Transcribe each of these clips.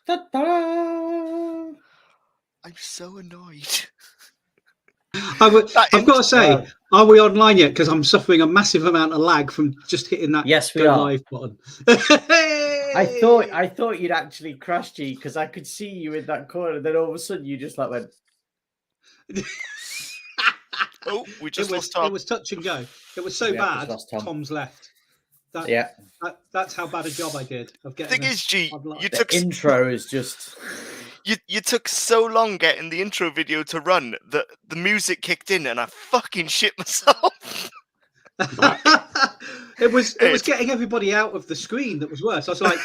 Ta-da! I'm so annoyed. I've got to say, are we online yet? Because I'm suffering a massive amount of lag from just hitting that Yes, we go are. live button. I thought you'd actually crashed, G, because I could see you in that corner. Then all of a sudden, you just like went. Oh, we just lost Tom. It was touch and go. It was so Yeah, bad. just lost Tom. Tom's left. That's how bad a job I did of getting. Thing is, G, you The took intro is just. you took so long getting the intro video to run that the music kicked in and I fucking shit myself. It was getting everybody out of the screen that was worse. I was like,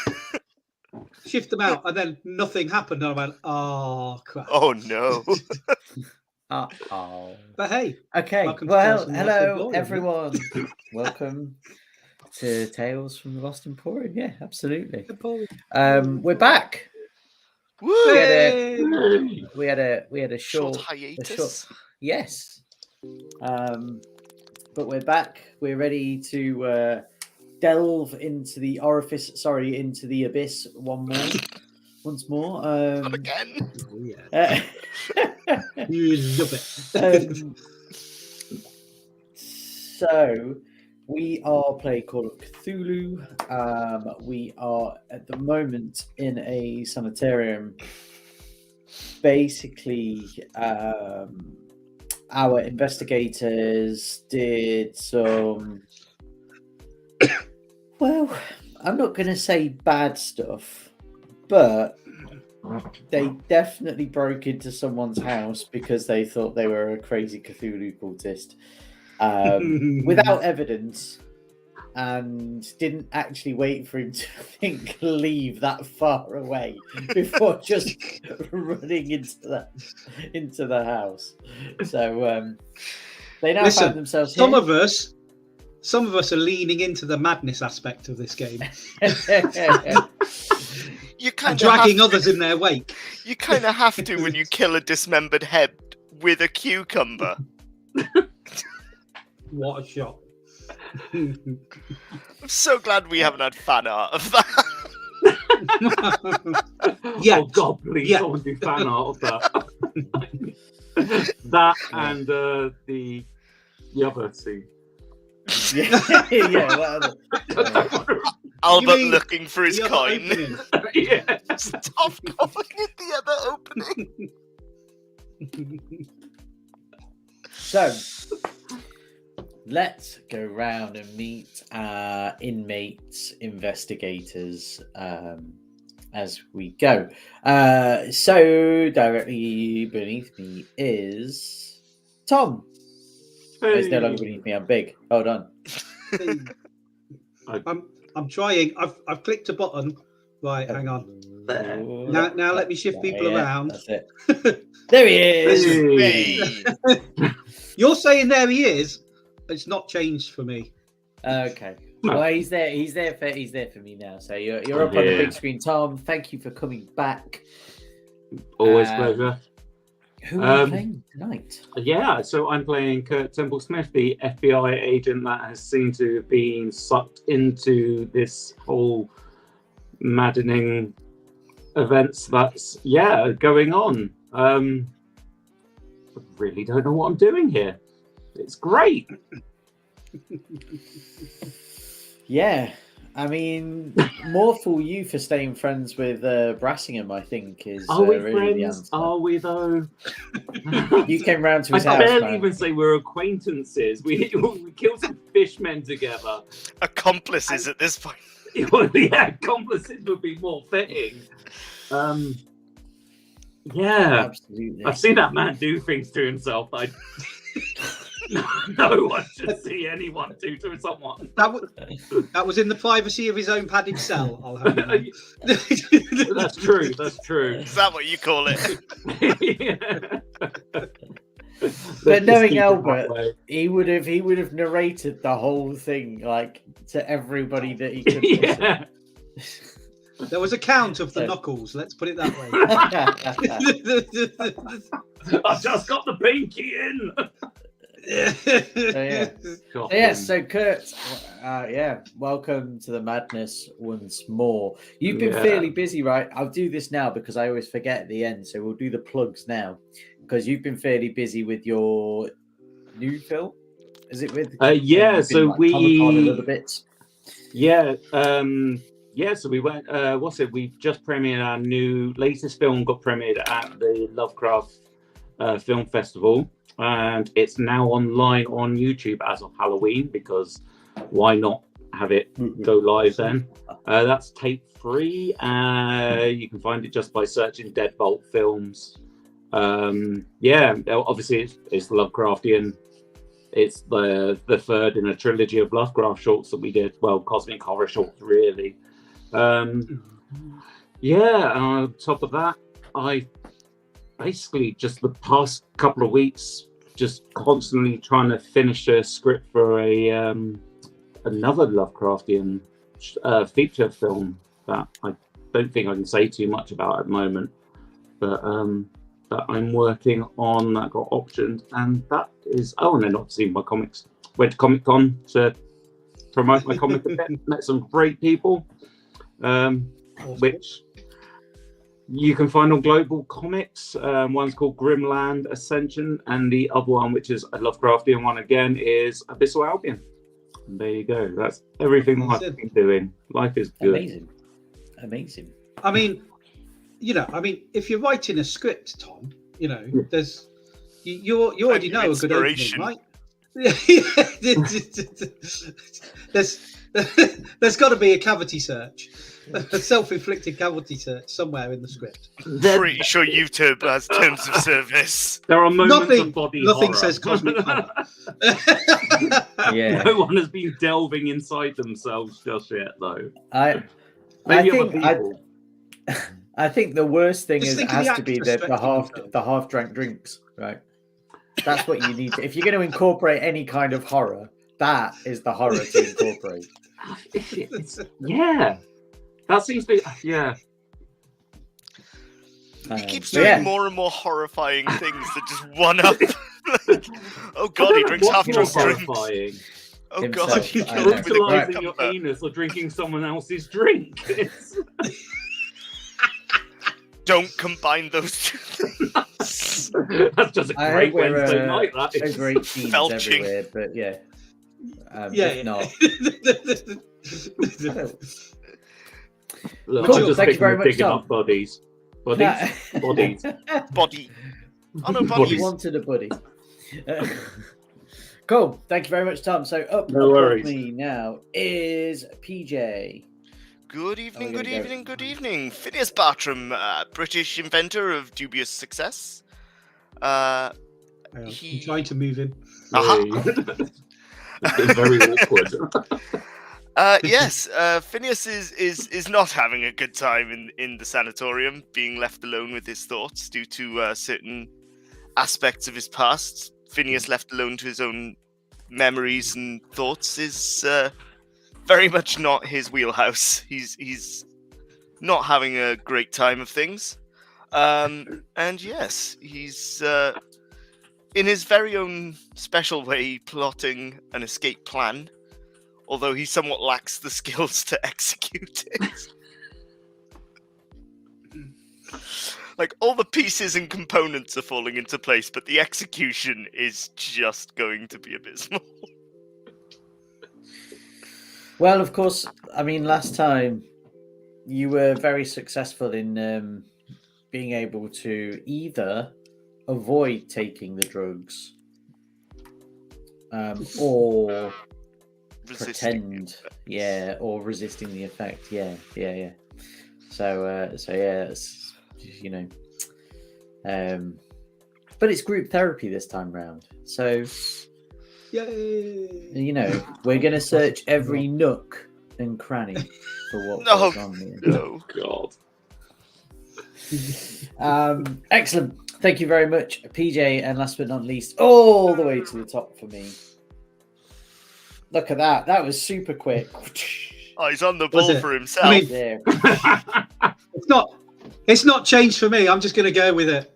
shift them out, and then nothing happened. And I went, oh crap. Oh no. Uh-oh. But hey, okay. Well, hello everyone. Welcome to Tales from the Lost Emporium. Yeah, absolutely. We're back. Woo! We had a short hiatus. Yes. But we're back. We're ready to delve into the into the abyss once more. Not again. Oh, yeah. You love it. So we are playing Call of Cthulhu. We are at the moment in a sanitarium. Basically, our investigators did some, well, I'm not going to say bad stuff, but they definitely broke into someone's house because they thought they were a crazy Cthulhu cultist without evidence, and didn't actually wait for him to leave that far away before just running into the house. So they now find themselves here. Some of us are leaning into the madness aspect of this game. You kind of dragging others in their wake. You kind of have to when you kill a dismembered head with a cucumber. What a shot. I'm so glad we haven't had fan art of that. Oh God, please someone do fan art of that. That and the other scene. Albert looking for his coin. Yeah. Stop calling it the other opening. So let's go round and meet our inmates, investigators, as we go. So directly beneath me is Tom. Hey. It's no longer beneath me. I'm big. Hold on. I'm trying. I've clicked a button. Right, hang on. There. Now let me shift people around. That's it. There he is. Hey. You're saying there he is. It's not changed for me. Okay. Well, he's there. He's there for me now. So you're up on the big screen, Tom. Thank you for coming back. Always pleasure. Who are you playing tonight? Yeah, so I'm playing Kurt Temple-Smith, the FBI agent that has seemed to have been sucked into this whole maddening events that's going on. I really don't know what I'm doing here. It's great. Yeah, I mean, more fool you for staying friends with Brassingham, I think, is Are we really friends? the answer. Are we, though? You came round to his house, I barely man. even say we're acquaintances. We killed some fishmen together. Accomplices at this point. Yeah, accomplices would be more fitting. Yeah, absolutely. I've seen that man do things to himself. No one should see anyone do to someone. That was in the privacy of his own padded cell. I'll have you know. That's true. That's true. Is that what you call it? Yeah. But knowing Albert, he would have narrated the whole thing like to everybody that he could. Yeah. There was a count of the knuckles. Let's put it that way. I just got the pinky in. So Kurt, welcome to the madness once more. You've been fairly busy, right? I'll do this now because I always forget at the end, so we'll do the plugs now because you've been fairly busy with your new film. Is it with? So we Comic-Con a little bit. So we went. We've just premiered our latest film. Got premiered at the Lovecraft Film Festival. And it's now online on YouTube as of Halloween because why not have it go live then? That's tape 3. You can find it just by searching Deadbolt Films. Obviously it's Lovecraftian. It's the third in a trilogy of Lovecraft shorts that we did. Well, cosmic horror shorts, really. On top of that, I basically just the past couple of weeks just constantly trying to finish a script for another Lovecraftian feature film that I don't think I can say too much about at the moment, but that I'm working on, that got optioned, and that is and then obviously my comics. Went to Comic-Con to promote my comic a bit, met some great people, which you can find on Global Comics. One's called Grimland Ascension, and the other one, which is a Lovecraftian one again, is Abyssal Albion. And there you go. That's everything I've been doing. Life is good. Amazing. I mean, if you're writing a script, Tom, there's you already know a good opening, right? There's got to be a cavity search. A self-inflicted cavity search somewhere in the script. Pretty sure YouTube has terms of service. There are moments of body nothing horror. Says cosmic horror. No one has been delving inside themselves just yet, though. I think the worst thing has to be the half-drunk drinks, right? That's what you need to, if you're going to incorporate any kind of horror. That is the horror to incorporate. That seems to be, He keeps doing more and more horrifying things that just one up. Oh god, he drinks half-drunk drinks. Oh Himself, god, he I know. killed with a Brutalizing your cucumber. anus or drinking someone else's drink. Don't combine those two things. That's just a great Wednesday night. That a is. great teams Belching. everywhere, but if not. Look, Cool, I'm just thank you very much, picking Tom. up bodies. Body. Body. Oh no, You bodies. wanted a buddy. Cool. Thank you very much, Tom. So up No worries. above me now is PJ. Good evening, good evening, good evening. Phineas Bartram, British inventor of dubious success. I'm trying to move in. It's been very awkward. Yes, Phineas is not having a good time in the sanatorium, being left alone with his thoughts due to certain aspects of his past. Phineas left alone to his own memories and thoughts is very much not his wheelhouse. He's not having a great time of things. And yes, he's in his very own special way plotting an escape plan, although he somewhat lacks the skills to execute it. Like, all the pieces and components are falling into place, but the execution is just going to be abysmal. Well, of course, I mean, last time you were very successful in being able to either avoid taking the drugs or pretend, or resisting the effect. Yeah. So it's, but it's group therapy this time round. So, Yay! We're going to search every nook and cranny for what goes on here. No, God. Excellent. Thank you very much, PJ. And last but not least, all the way to the top for me. Look at that. That was super quick. Oh, he's on the ball for himself. I mean, There. It's not changed for me. I'm just going to go with it.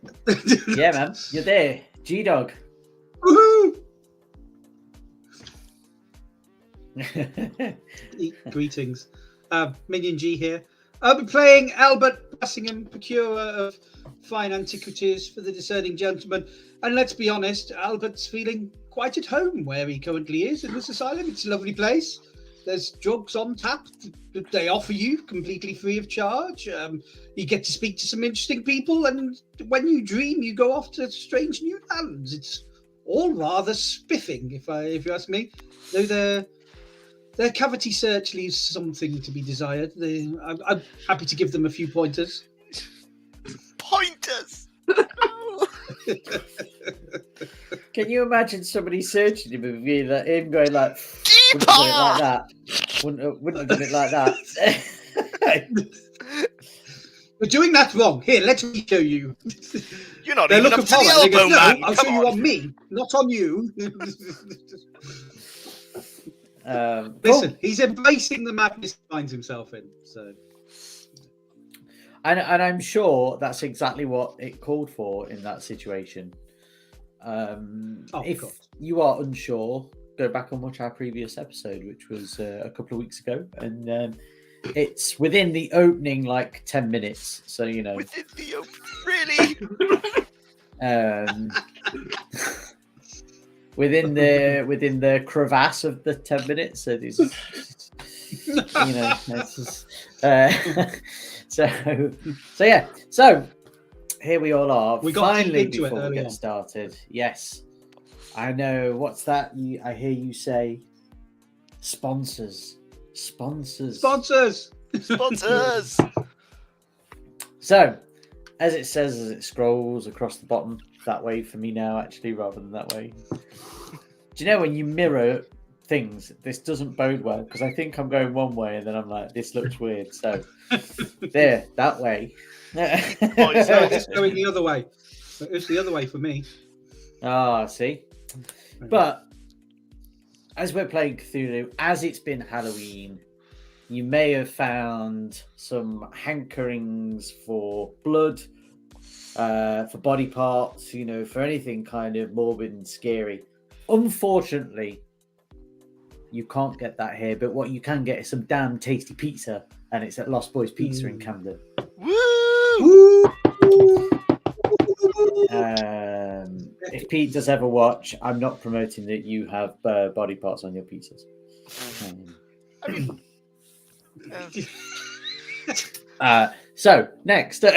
Yeah, man. You're there. G-Dog. Woohoo! Greetings. Minion G here. I'll be playing Albert Bassingham, procurer of fine antiquities for the discerning gentleman. And let's be honest, Albert's feeling quite at home where he currently is in this asylum. It's a lovely place. There's drugs on tap that they offer you completely free of charge. You get to speak to some interesting people, and when you dream, you go off to strange new lands. It's all rather spiffing, if you ask me. Though their cavity search leaves something to be desired. I'm happy to give them a few pointers. Pointers. Can you imagine somebody searching him and being like, him going like, Keep wouldn't have done it like that. Wouldn't have done it like that. We're doing that wrong. Here, let me show you. You're not They're even up looking to the forward. They go, elbow, no, man. I'll Come show you on. on me, not on you. Cool. Listen, he's embracing the madness he finds himself in. So, And I'm sure that's exactly what it called for in that situation. If course. you are unsure, go back and watch our previous episode, which was a couple of weeks ago, and it's within the opening 10 minutes. So Within the really? within the crevasse of the 10 minutes. So this is, it's just, so yeah. So here we all are. We got finally deep into it before we early get on. started. Yes, I know. What's that? I hear you say sponsors. Sponsors. Sponsors. So, as it says, as it scrolls across the bottom, that way for me now, actually, rather than that way. Do you know when you mirror things, this doesn't bode well, because I think I'm going one way and then I'm like, this looks weird. So, there, that way. So it's going the other way. So it's the other way for me. Ah, see? But, as we're playing Cthulhu, as it's been Halloween, you may have found some hankerings for blood, for body parts, for anything kind of morbid and scary. Unfortunately, you can't get that here, but what you can get is some damn tasty pizza, and it's at Lost Boys Pizza in Camden. Woo! If Pete does ever watch, I'm not promoting that you have body parts on your pizzas. So next, Don't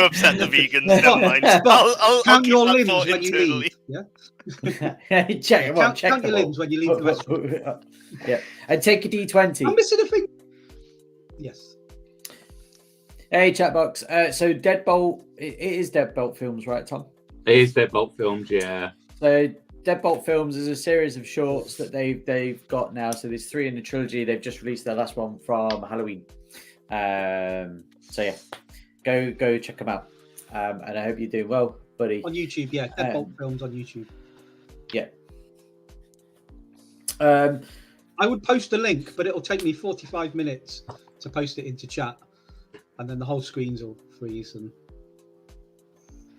upset the vegans. Never mind. I'll Count keep your that limbs thought when you internally. leave. Yeah. check Count them your all. limbs when you leave the restaurant. Yeah, and take a D20. I'm missing a thing. Yes. Hey, chatbox. So Deadbolt, it is Deadbolt Films, right, Tom? It is Deadbolt Films, yeah. So Deadbolt Films is a series of shorts that they've got now. So there's 3 in the trilogy. They've just released their last one from Halloween. So yeah, go check them out. And I hope you're doing well, buddy. On YouTube, yeah. Deadbolt Films on YouTube. Yeah. I would post a link, but it'll take me 45 minutes to post it into chat, and then the whole screen's all freeze. And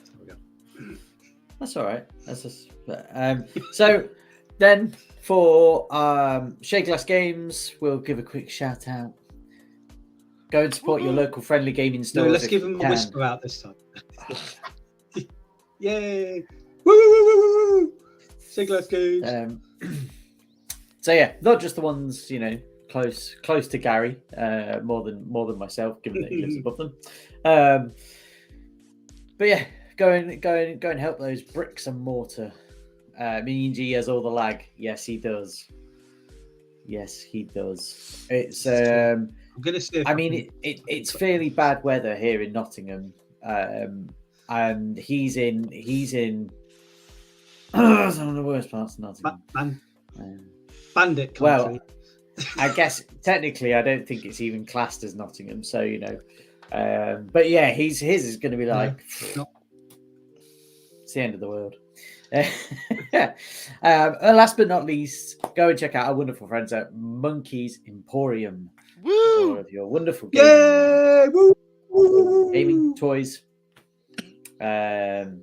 there we go. That's all right. That's just, so then for Shea Glass Games, we'll give a quick shout out. Go and support your local friendly gaming stores. No, let's give them a whisper out this time. Yay! Woo, woo, woo, woo, woo. Shea Glass Games. So yeah, not just the ones close to Gary, more than myself, given that he lives above them. But yeah, go and help those bricks and mortar. Minion G has all the lag. Yes, he does. It's I'm gonna see. it's fairly bad weather here in Nottingham, and he's in some of the worst parts of Nottingham. Bandit country. Well, I guess technically, I don't think it's even classed as Nottingham. So but yeah, his is going to be like it's the end of the world. And last but not least, go and check out our wonderful friends at Monkey's Emporium. Woo! All of your wonderful Yay! Woo! gaming toys. And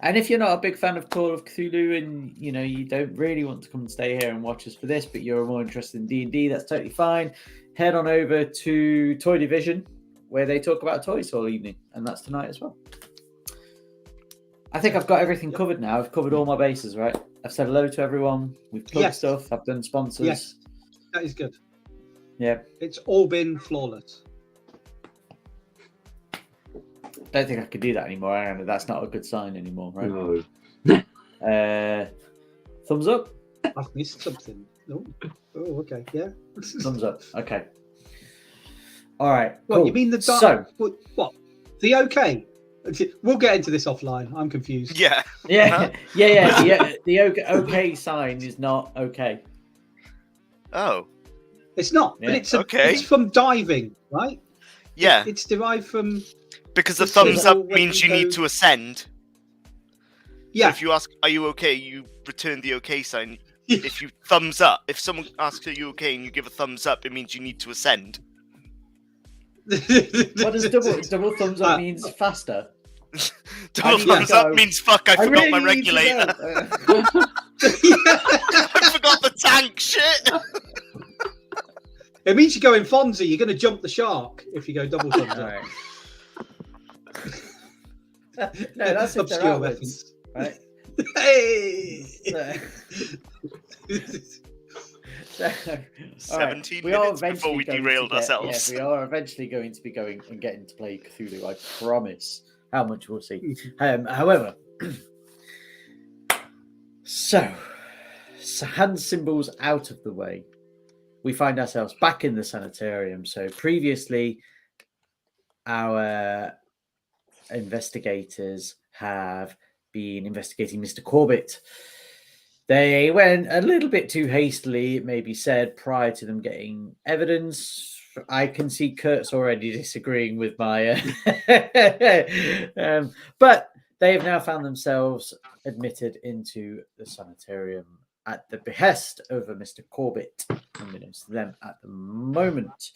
And if you're not a big fan of Call of Cthulhu and you don't really want to come and stay here and watch us for this, but you're more interested in D&D, that's totally fine. Head on over to Toy Division, where they talk about toys all evening, and that's tonight as well. I think I've got everything covered now. I've covered all my bases, right? I've said hello to everyone. We've plugged stuff. I've done sponsors. Yes, that is good. Yeah. It's all been flawless. Don't think I could do that anymore, Aaron. That's not a good sign anymore, right? No. Thumbs up? I've missed something. Oh, okay. Yeah. Thumbs up. Okay. All right. What, cool. you mean the So, what? The okay? We'll get into this offline. I'm confused. Yeah. yeah. The okay sign is not okay. Oh. It's not, Yeah. but it's Okay. it's from diving, right? Yeah. It's derived from. Because the It's thumbs all up when means you you need go- to ascend. Yeah. So if you ask, "Are you okay?" you return the okay sign. If you thumbs up, if someone asks, "Are you okay?" and you give a thumbs up, it means you need to ascend. What does double thumbs up means? Faster. Double need thumbs to up go. means fuck. I forgot really my need to regulator. go. I forgot the tank. Shit. It means you go in Fonzie. You're going to jump the shark if you go double thumbs All up. right. No, that's if they're Obscure outwards, right? Hey. So, all right, 17 we are minutes before eventually we going to derailed get- ourselves. Yes, we are eventually going to be going and getting to play Cthulhu. I promise. How much we'll see. However, so hand symbols out of the way, we find ourselves back in the sanitarium. So previously, our investigators have been investigating Mr. Corbett. They went a little bit too hastily, it may be said, prior to them getting evidence. I can see Kurt's already disagreeing with my... but they have now found themselves admitted into the sanitarium at the behest of a Mr. Corbett, unbeknownst to them at the moment.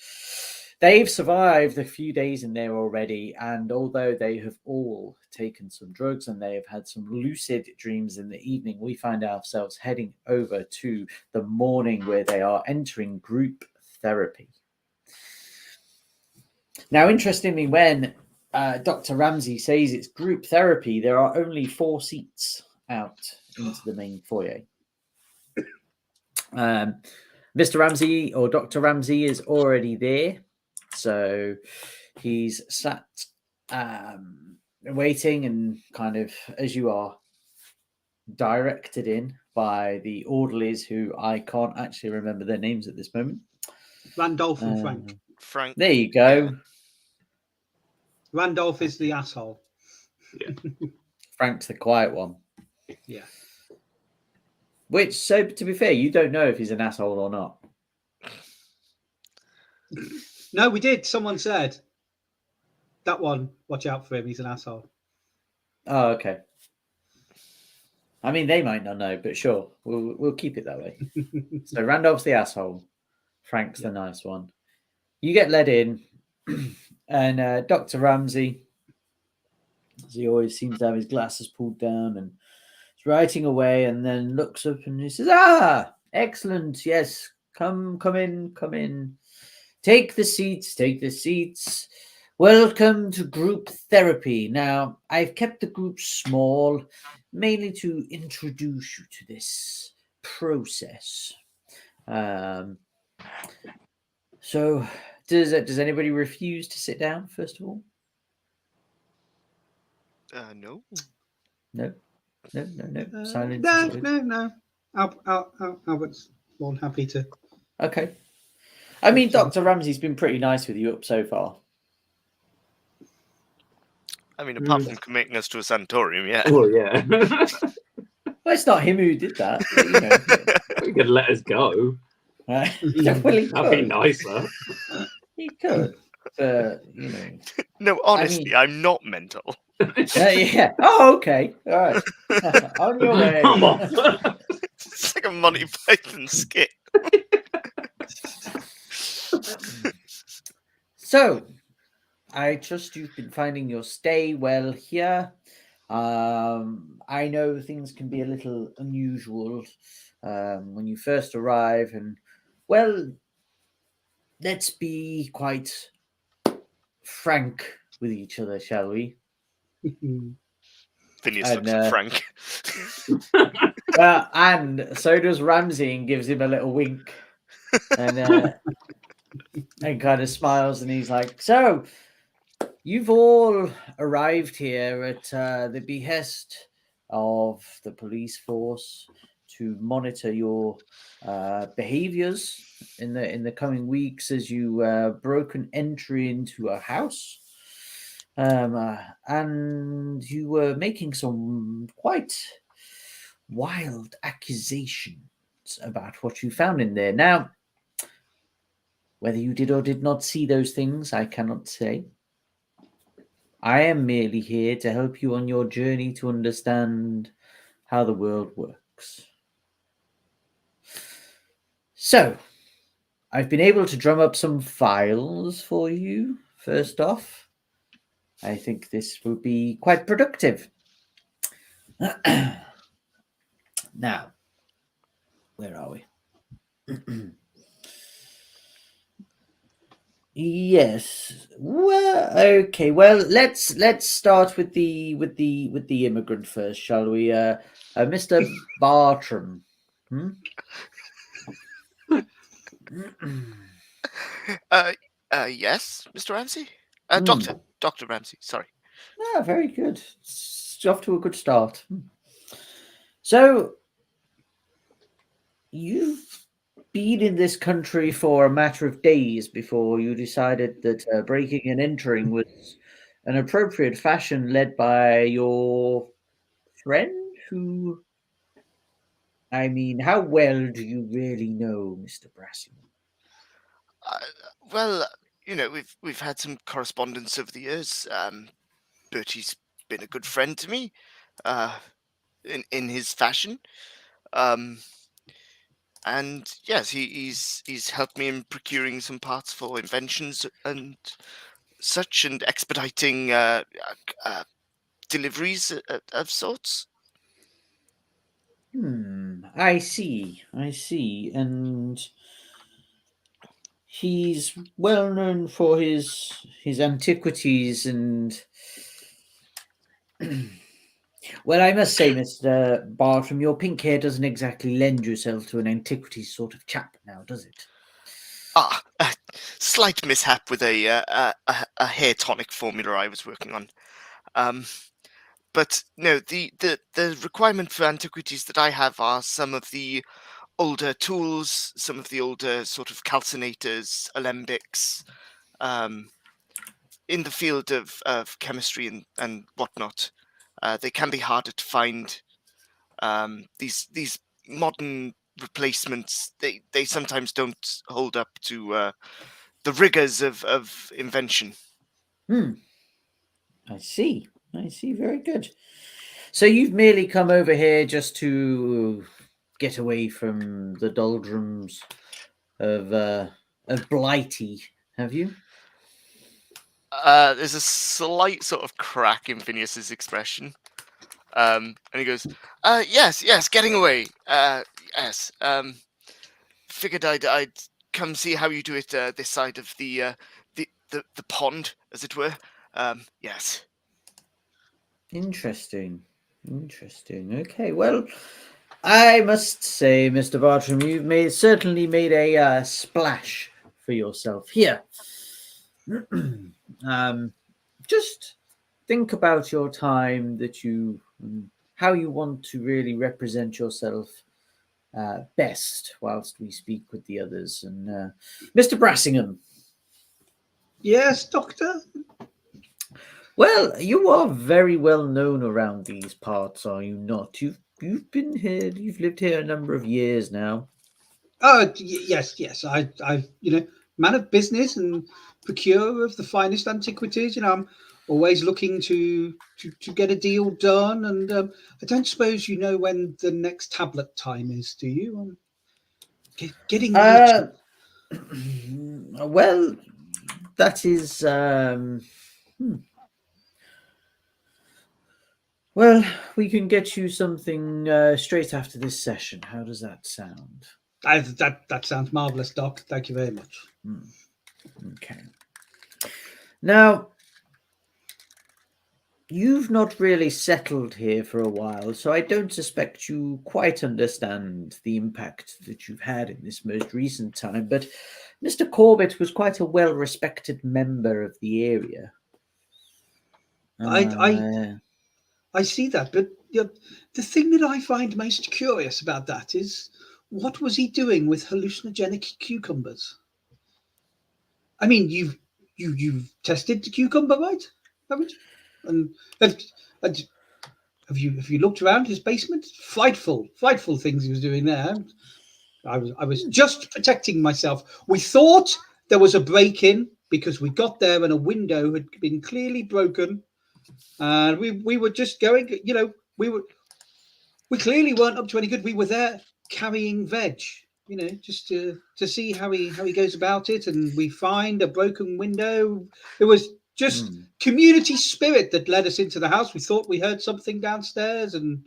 They've survived a few days in there already, and although they have all taken some drugs and they have had some lucid dreams in the evening, we find ourselves heading over to the morning where they are entering group therapy. Now, interestingly, when Dr. Ramsey says it's group therapy, there are only 4 seats out into the main foyer. Mr. Ramsey or Dr. Ramsey is already there. So he's sat waiting and kind of, as you are, directed in by the orderlies who I can't actually remember their names at this moment. Randolph and Frank. Frank. There you go. Yeah. Randolph is the asshole. Frank's the quiet one. Yeah. Which, so to be fair, you don't know if he's an asshole or not. No, we did. Someone said that one. Watch out for him. He's an asshole. Oh, okay. I mean, they might not know, but sure, we'll keep it that way. So Randolph's the asshole. Frank's the nice one. You get led in, and Dr. Ramsey, as he always seems to have his glasses pulled down and is writing away, and then looks up and he says, "Ah, excellent. Yes, come in. Take the seats. Welcome to group therapy. Now, I've kept the group small, mainly to introduce you to this process. So, does anybody refuse to sit down, first of all? No. No. Silence is good. No. Albert's more than happy to. Okay. I mean, Dr. Ramsey's been pretty nice with you up so far. I mean, apart from committing us to a sanatorium, yeah. Oh, yeah. Well, it's not him who did that. But, you know. He could let us go. Well, he That'd be could. nicer. He could. But, you know. No, honestly, I'm not mental. Yeah. Oh, okay. All right. On your way. Come on. It's like a Monty Python skit. So, I trust you've been finding your stay well here. I know things can be a little unusual when you first arrive, and well, let's be quite frank with each other, shall we? Phineas And looks at Frank. and so does Ramsey and gives him a little wink, and kind of smiles, and he's like, "So, you've all arrived here at the behest of the police force to monitor your behaviors in the coming weeks as you broke an entry into a house." And you were making some quite wild accusations about what you found in there. Now, whether you did or did not see those things, I cannot say. I am merely here to help you on your journey to understand how the world works. So, I've been able to drum up some files for you, first off. I think this will be quite productive. Now, where are we? Yes. Well, okay. Well, let's start with the immigrant first, shall we? Mr. Bartram. Hmm? Yes, Mr. Ramsey? Hmm. Dr. Ramsey, sorry. Ah, very good. It's off to a good start. So, you've been in this country for a matter of days before you decided that breaking and entering was an appropriate fashion led by your friend who. I mean, how well do you really know Mr. Brassing? Well, we've had some correspondence over the years. Bertie's been a good friend to me, in his fashion. And yes, he's helped me in procuring some parts for inventions and such, and expediting deliveries of sorts. I see. And he's well known for his antiquities and well, I must say, Mr. Bartram, your pink hair doesn't exactly lend yourself to an antiquities sort of chap now, does it? A slight mishap with a hair tonic formula I was working on. But no, the requirement for antiquities that I have are some of the older tools, some of the older sort of calcinators, alembics, in the field of chemistry and whatnot. They can be harder to find. These modern replacements, they sometimes don't hold up to the rigors of invention. I see. Very good. So you've merely come over here just to get away from the doldrums of Blighty, have you? There's a slight sort of crack in Phineas's expression. And he goes, yes, getting away. Yes. Figured I'd come see how you do it this side of the pond, as it were. Yes. Interesting. Okay, well, I must say, Mr. Bartram, you've certainly made a splash for yourself here. Just think about your time how you want to really represent yourself best whilst we speak with the others. And Mr. Brassingham. Yes, Doctor? Well, you are very well known around these parts, are you not? You've been here. You've lived here a number of years now. Yes. I man of business and procurer of the finest antiquities. I'm always looking to get a deal done. And I don't suppose you know when the next tablet time is, do you? Getting itchy. Well, that is. Well, we can get you something straight after this session. How does that sound? That sounds marvelous, Doc. Thank you very much. Okay. Now, you've not really settled here for a while, so I don't suspect you quite understand the impact that you've had in this most recent time, but Mr. Corbett was quite a well-respected member of the area. I see that, but the thing that I find most curious about that is, what was he doing with hallucinogenic cucumbers? I mean, you've tested the cucumber, right? Haven't you? And have you looked around his basement? Frightful things he was doing there. I was just protecting myself. We thought there was a break-in because we got there and a window had been clearly broken. And we were just going, we clearly weren't up to any good. We were there carrying veg, just to see how he goes about it. And we find a broken window. It was just community spirit that led us into the house. We thought we heard something downstairs and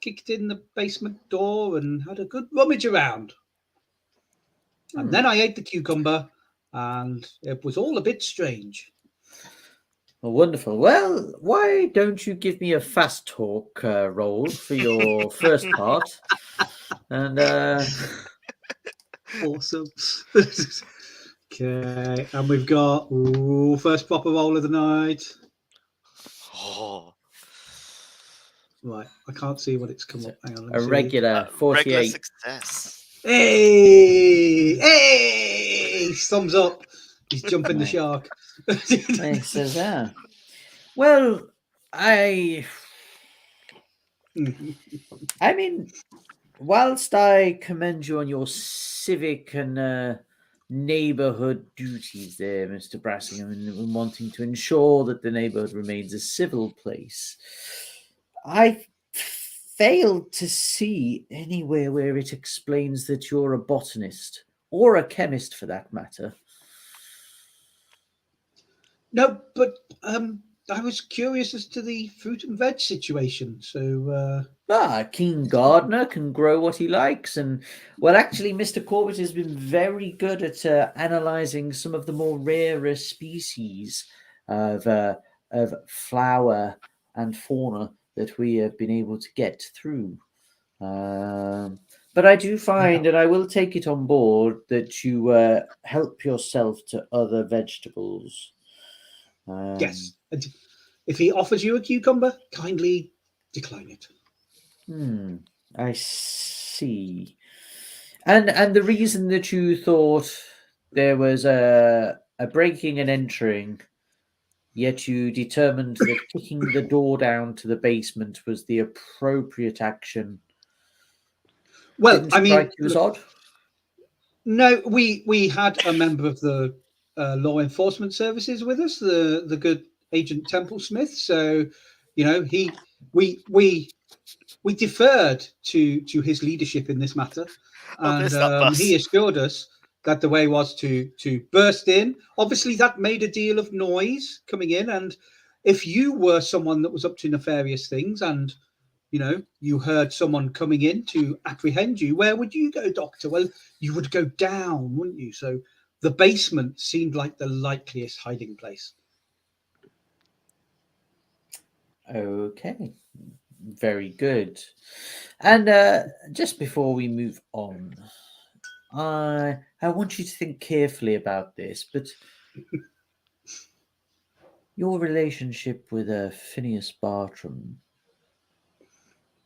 kicked in the basement door and had a good rummage around. And then I ate the cucumber and it was all a bit strange. Well, wonderful. Well, why don't you give me a fast talk roll for your first part? And awesome. Okay, and we've got first proper roll of the night. Oh, right. I can't see what it's come up. Hang on. A regular 48. Regular success. Hey! Thumbs up. He's jumping the shark. He says, "Ah, well, I mean, whilst I commend you on your civic and neighbourhood duties there, Mr. Brassingham, and wanting to ensure that the neighbourhood remains a civil place, I failed to see anywhere where it explains that you're a botanist, or a chemist for that matter." No, but I was curious as to the fruit and veg situation. So a keen gardener can grow what he likes, and well, actually, Mr. Corbett has been very good at analysing some of the more rarer species of flower and fauna that we have been able to get through. But I do find, and I will take it on board, that you help yourself to other vegetables. Yes. If he offers you a cucumber, kindly decline it. I see. And the reason that you thought there was a breaking and entering, yet you determined that kicking the door down to the basement was the appropriate action. Well, Didn't I mean, strike you as odd? No, we had a member of the law enforcement services with us, the good Agent Temple Smith. So, we deferred to his leadership in this matter, and he assured us that the way was to burst in. Obviously, that made a deal of noise coming in, and if you were someone that was up to nefarious things, and you heard someone coming in to apprehend you, where would you go, Doctor? Well, you would go down, wouldn't you? So the basement seemed like the likeliest hiding place. Okay, very good. And just before we move on, I want you to think carefully about this, but your relationship with Phineas Bartram.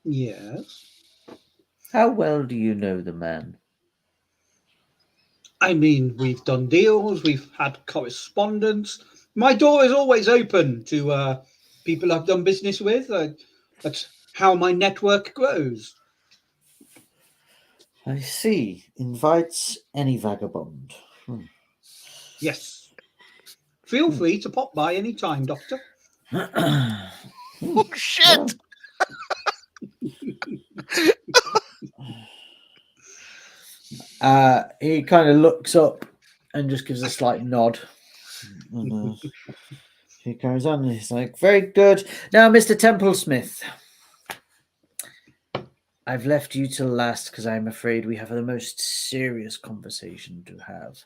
Yes. How well do you know the man? I mean, we've done deals, we've had correspondence. My door is always open to people I've done business with. That's how my network grows. I see. Invites any vagabond. Yes. Feel free to pop by any time, Doctor. Oh, shit! He kind of looks up and just gives a slight nod. He carries on. He's like, very good. Now, Mr. Templesmith, I've left you till last because I'm afraid we have the most serious conversation to have.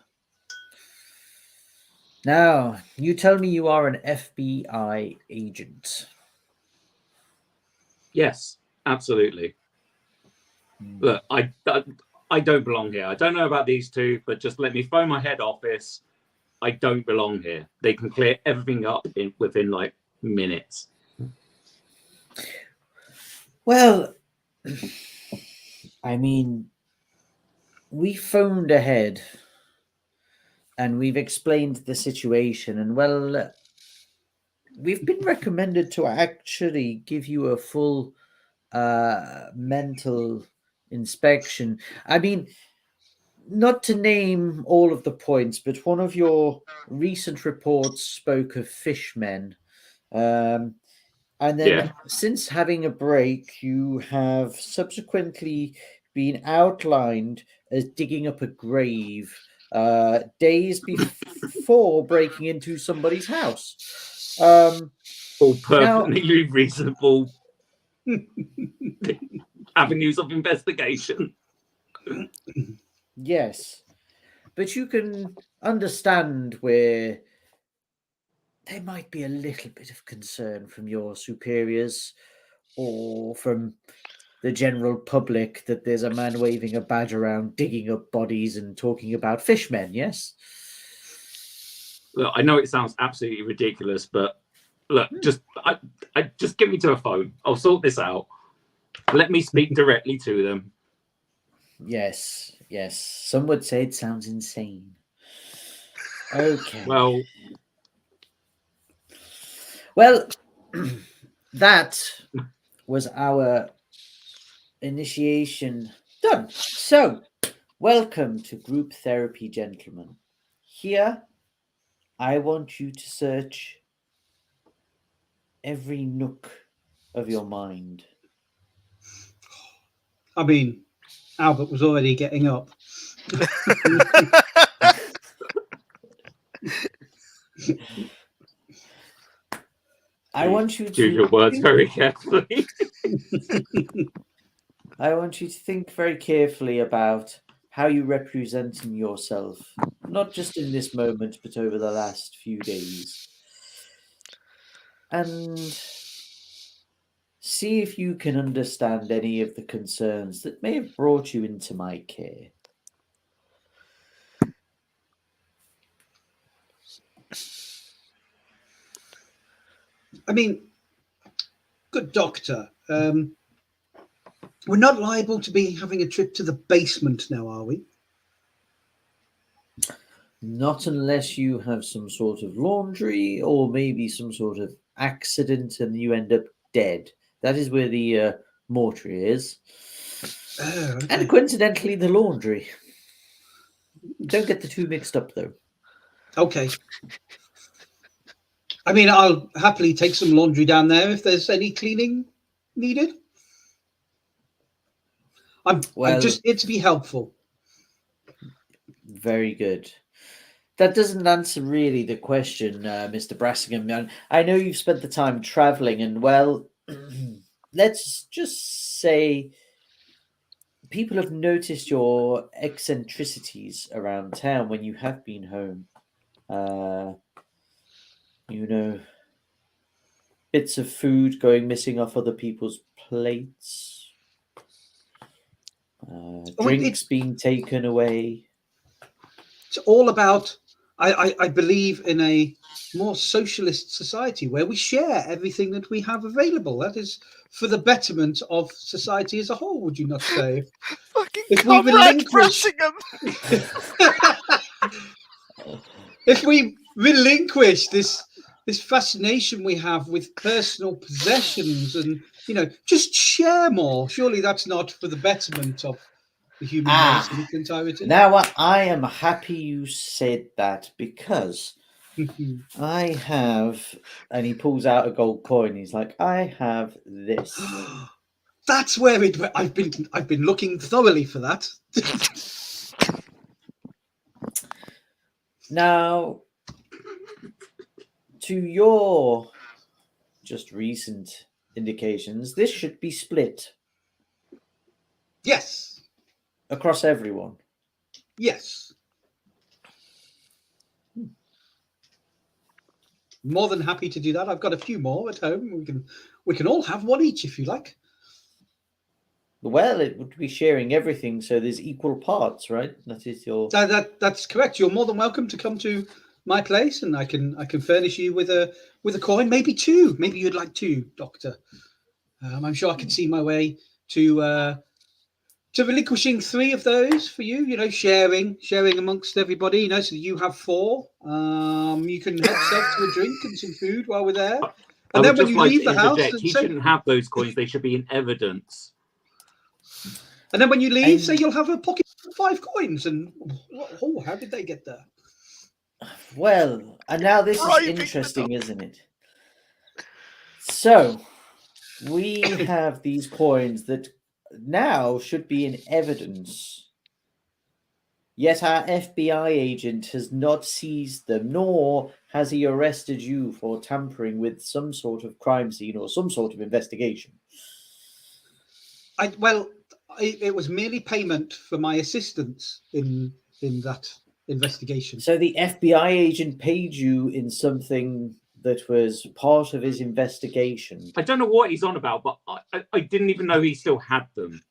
Now, you tell me you are an FBI agent. Yes, absolutely. Look, I don't belong here. I don't know about these two, but just let me phone my head office. I don't belong here. They can clear everything up within like minutes. Well, I mean, we phoned ahead and we've explained the situation, and well, we've been recommended to actually give you a full mental inspection. I mean, not to name all of the points, but one of your recent reports spoke of fishmen. And then since having a break, you have subsequently been outlined as digging up a grave days before breaking into somebody's house. All perfectly reasonable avenues of investigation. Yes, but you can understand where there might be a little bit of concern from your superiors or from the general public that there's a man waving a badge around, digging up bodies and talking about fishmen, yes? Look, I know it sounds absolutely ridiculous, but look, just get me to a phone. I'll sort this out. Let me speak directly to them. Yes. Some would say it sounds insane. Okay. Well, that was our initiation done. So, welcome to group therapy, gentlemen. Here, I want you to search every nook of your mind. I mean, Albert was already getting up. I want you to choose your words very carefully. I want you to think very carefully about how you represent yourself, not just in this moment, but over the last few days. And see if you can understand any of the concerns that may have brought you into my care. I mean, good doctor, we're not liable to be having a trip to the basement now, are we? Not unless you have some sort of laundry or maybe some sort of accident and you end up dead. That is where the mortuary is. Oh, okay. And coincidentally, the laundry. Don't get the two mixed up, though. Okay. I mean, I'll happily take some laundry down there if there's any cleaning needed. I'm just here to be helpful. Very good. That doesn't answer really the question, Mr. Brassingham. I know you've spent the time traveling, and well, let's just say people have noticed your eccentricities around town when you have been home. Bits of food going missing off other people's plates, drinks being taken away. It's all about, I believe in a more socialist society where we share everything that we have available. That is for the betterment of society as a whole, would you not say? Fucking If we relinquish this fascination we have with personal possessions and, just share more, surely that's not for the betterment of the human race in its entirety. Now I am happy you said that, because I have, and he pulls out a gold coin. He's like, I have this. That's where I've been looking thoroughly for that. Now, to your just recent indications, this should be split Yes. across everyone. Yes. More than happy to do that. I've got a few more at home. We can all have one each if you like. Well, it would be sharing everything, so there's equal parts, right? That is your. That's correct. You're more than welcome to come to my place, and I can furnish you with a coin, maybe two. Maybe you'd like two, Doctor. I'm sure I can see my way to relinquishing 3 of those for you. You know, sharing amongst everybody. You know, so you have 4. You can help yourself to a drink and some food while we're there. And then when you leave the house, he shouldn't have those coins. They should be in evidence. And then when you leave, say you'll have a pocket of 5 coins. And oh, how did they get there? Well, and now this is interesting, isn't it? So, we have these coins that now should be in evidence. Yet our FBI agent has not seized them, nor has he arrested you for tampering with some sort of crime scene or some sort of investigation. It was merely payment for my assistance in that investigation. So the FBI agent paid you in something that was part of his investigation. I don't know what he's on about, but I didn't even know he still had them.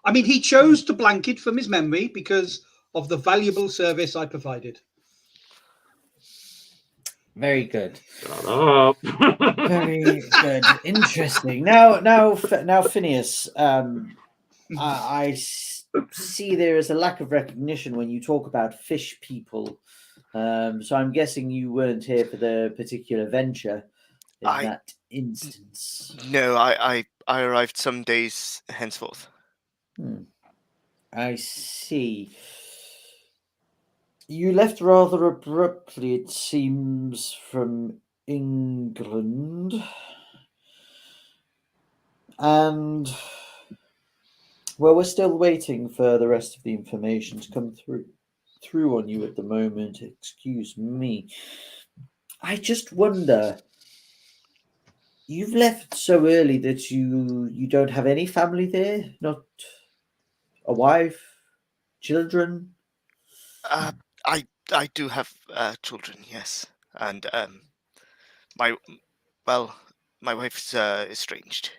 I mean, he chose to blank it from his memory because of the valuable service I provided. Very good. Shut up. Very good. Interesting. Now, Phineas, I see there is a lack of recognition when you talk about fish people. So I'm guessing you weren't here for the particular venture in that instance. No, I arrived some days henceforth. I see. You left rather abruptly, it seems, from England. And, well, we're still waiting for the rest of the information to come through on you at the moment. Excuse me. I just wonder, you've left so early that you don't have any family there? Not a wife, children? I do have children, yes, and my wife's estranged.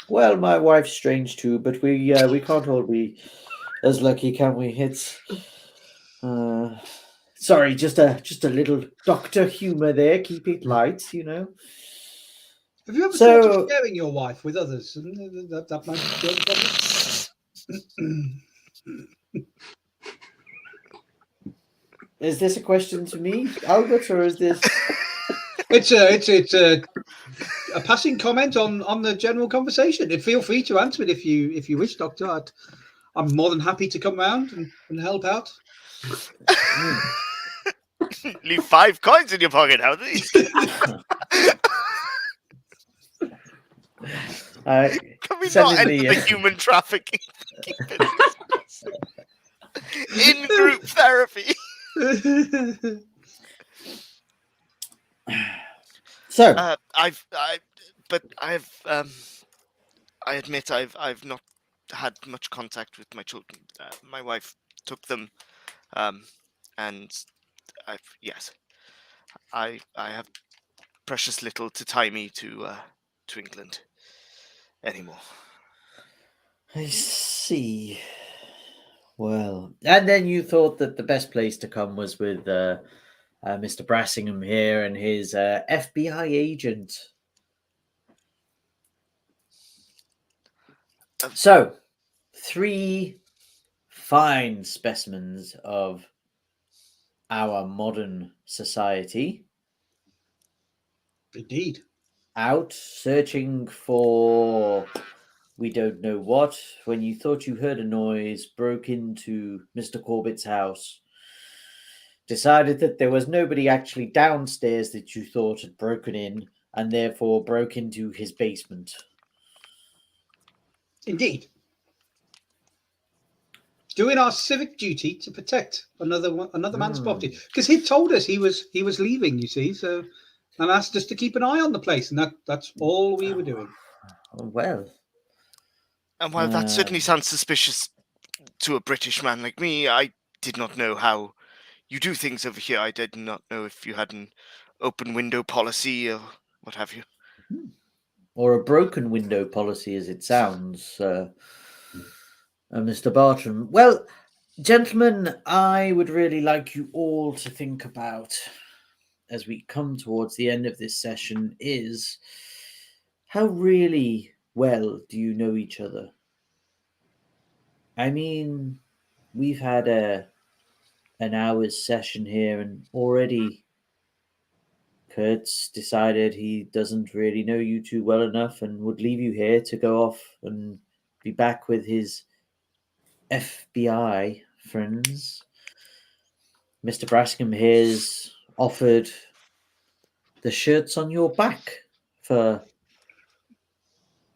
Well, my wife's strange too, but we can't all be as lucky, can we? It's sorry, just a little doctor humor there. Keep it light, you know. Have you ever thought of sharing your wife with others? That might be a problem. Is this a question to me, Albert, or is this? It's a passing comment on the general conversation. And feel free to answer it if you wish, Doctor. I'm more than happy to come round and help out. Leave 5 coins in your pocket, how do these? Can we not enter the human trafficking in group therapy? So I admit I've not had much contact with my children. My wife took them, and I have precious little to tie me to England anymore. I see. Well, and then you thought that the best place to come was with Mr. Brassingham here and his FBI agent. So, 3 fine specimens of our modern society. Indeed. Out searching for we don't know what. When you thought you heard a noise, broke into Mr. Corbett's house. Decided that there was nobody actually downstairs that you thought had broken in, and therefore broke into his basement. Indeed. doing our civic duty to protect another man's property, because he told us he was leaving. You see, so and asked us to keep an eye on the place, and that's all we were doing. Well, And while that certainly sounds suspicious to a British man like me, I did not know how you do things over here. I did not know if you had an open window policy or what have you. or a broken window policy, as it sounds, Mr. Bartram. Well, gentlemen, I would really like you all to think about, as we come towards the end of this session, is how really well do you know each other? I mean, we've had an hour's session here, and already Kurt's decided he doesn't really know you two well enough and would leave you here to go off and be back with his FBI friends. Mr. Brascombe here's offered the shirts on your back for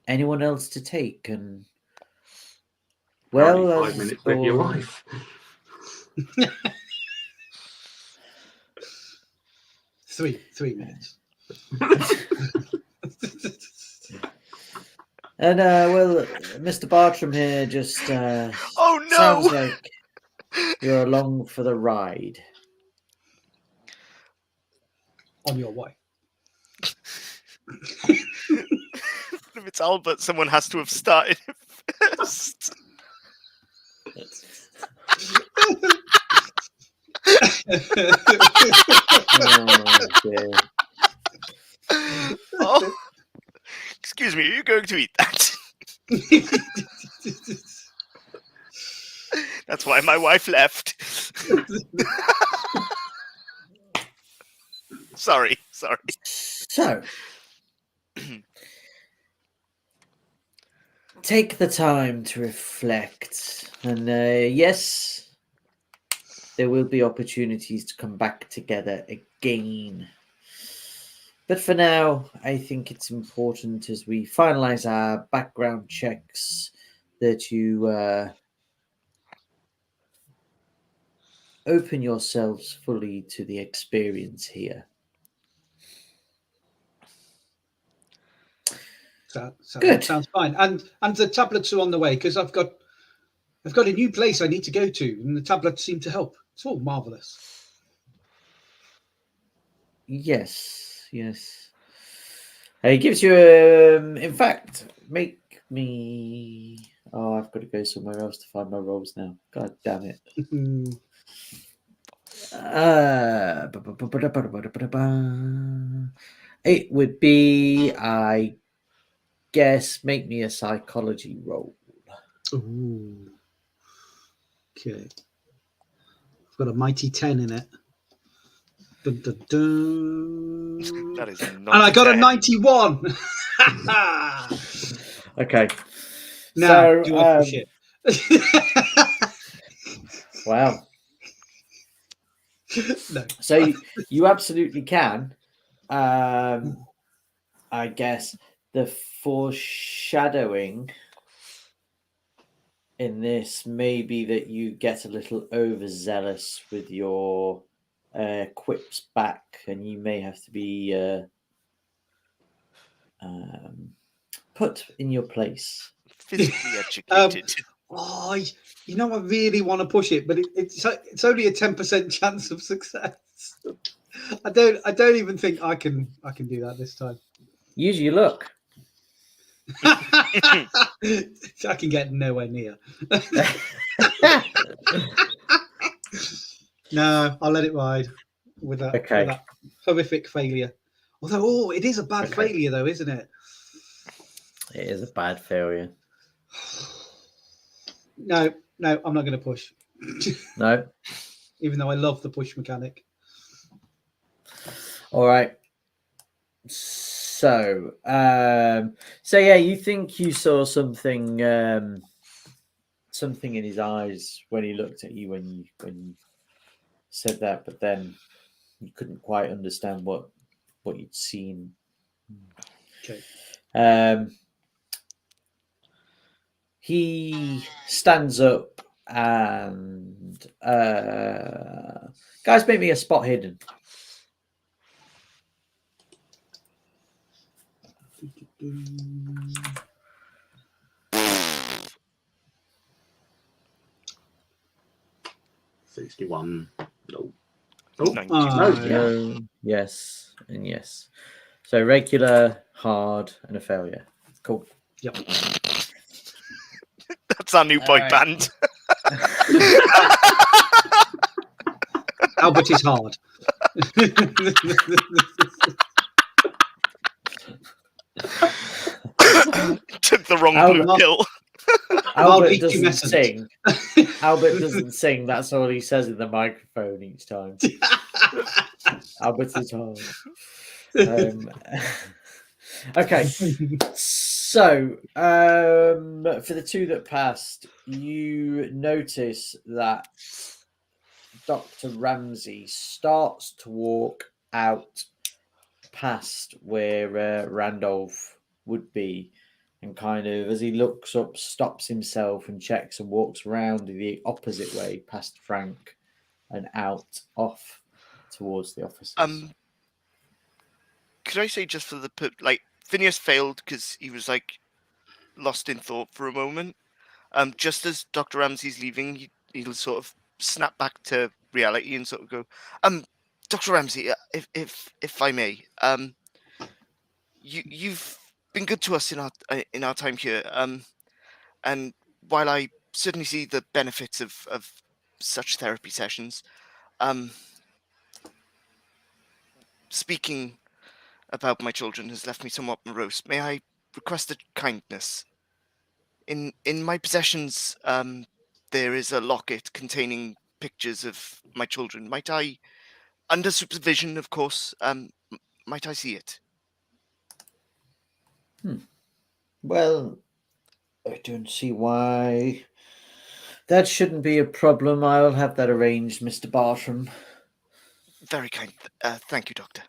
anyone else to take, and well, Apparently 5 minutes with your wife. 3 minutes. And well, Mr. Bartram here just Oh no! sounds like you're along for the ride. On your wife. If it's Albert, someone has to have started it first. Oh, dear. Oh. Excuse me, are you going to eat that? That's why my wife left. Sorry. So, take the time to reflect, and yes, there will be opportunities to come back together again. But for now, I think it's important, as we finalize our background checks, that you open yourselves fully to the experience here. Good. Sounds fine. And the tablets are on the way, because I've got a new place I need to go to, and the tablets seem to help. It's all marvelous. Yes. It gives you in fact, make me. Oh, I've got to go somewhere else to find my rolls now. God damn it. It would be, I guess, make me a psychology roll. Ooh. Okay. I've got a mighty 10 in it. Dun, dun, dun. That is not and I got 10. a 91. Okay. Now, So, do I push it? Wow. No. So you absolutely can. I guess the foreshadowing in this may be that you get a little overzealous with your quips back, and you may have to be put in your place. Physically educated. I really want to push it, but it's only a 10% chance of success. I don't even think I can do that this time. Use your luck. I can get nowhere near. No, I'll let it ride with that, Okay. with that horrific failure. Although, it is a bad failure, though, isn't it? It is a bad failure. No, I'm not going to push. No. Even though I love the push mechanic. All right. So yeah, you think you saw something in his eyes when he looked at you when you said that, but then you couldn't quite understand what you'd seen. Okay. He stands up And guys, make me a spot hidden. $61. No. Oh, 92. no, yeah. No, yes, and yes. So regular, hard, and a failure. Cool. Yep. That's our new boy Alright. band. Albert is hard. Took the wrong Albert- blue pill. Albert leaky doesn't message. sing. Albert doesn't sing. That's all he says in the microphone each time. Albert is hard. Okay. So, for the two that passed, you notice that Dr. Ramsey starts to walk out past where Randolph would be, and kind of, as he looks up, stops himself and checks and walks around the opposite way past Frank and out off towards the offices. Could I say, just for the like, Phineas failed because he was like lost in thought for a moment. Just as Dr. Ramsey's leaving, he'll sort of snap back to reality and sort of go, Dr. Ramsey, if I may, you've been good to us in our time here. And while I certainly see the benefits of such therapy sessions, speaking about my children has left me somewhat morose. May I request a kindness? In my possessions, there is a locket containing pictures of my children. Might I, under supervision, of course, might I see it? Well, I don't see why that shouldn't be a problem. I'll have that arranged, Mr. Bartram. Very kind. Thank you, Doctor.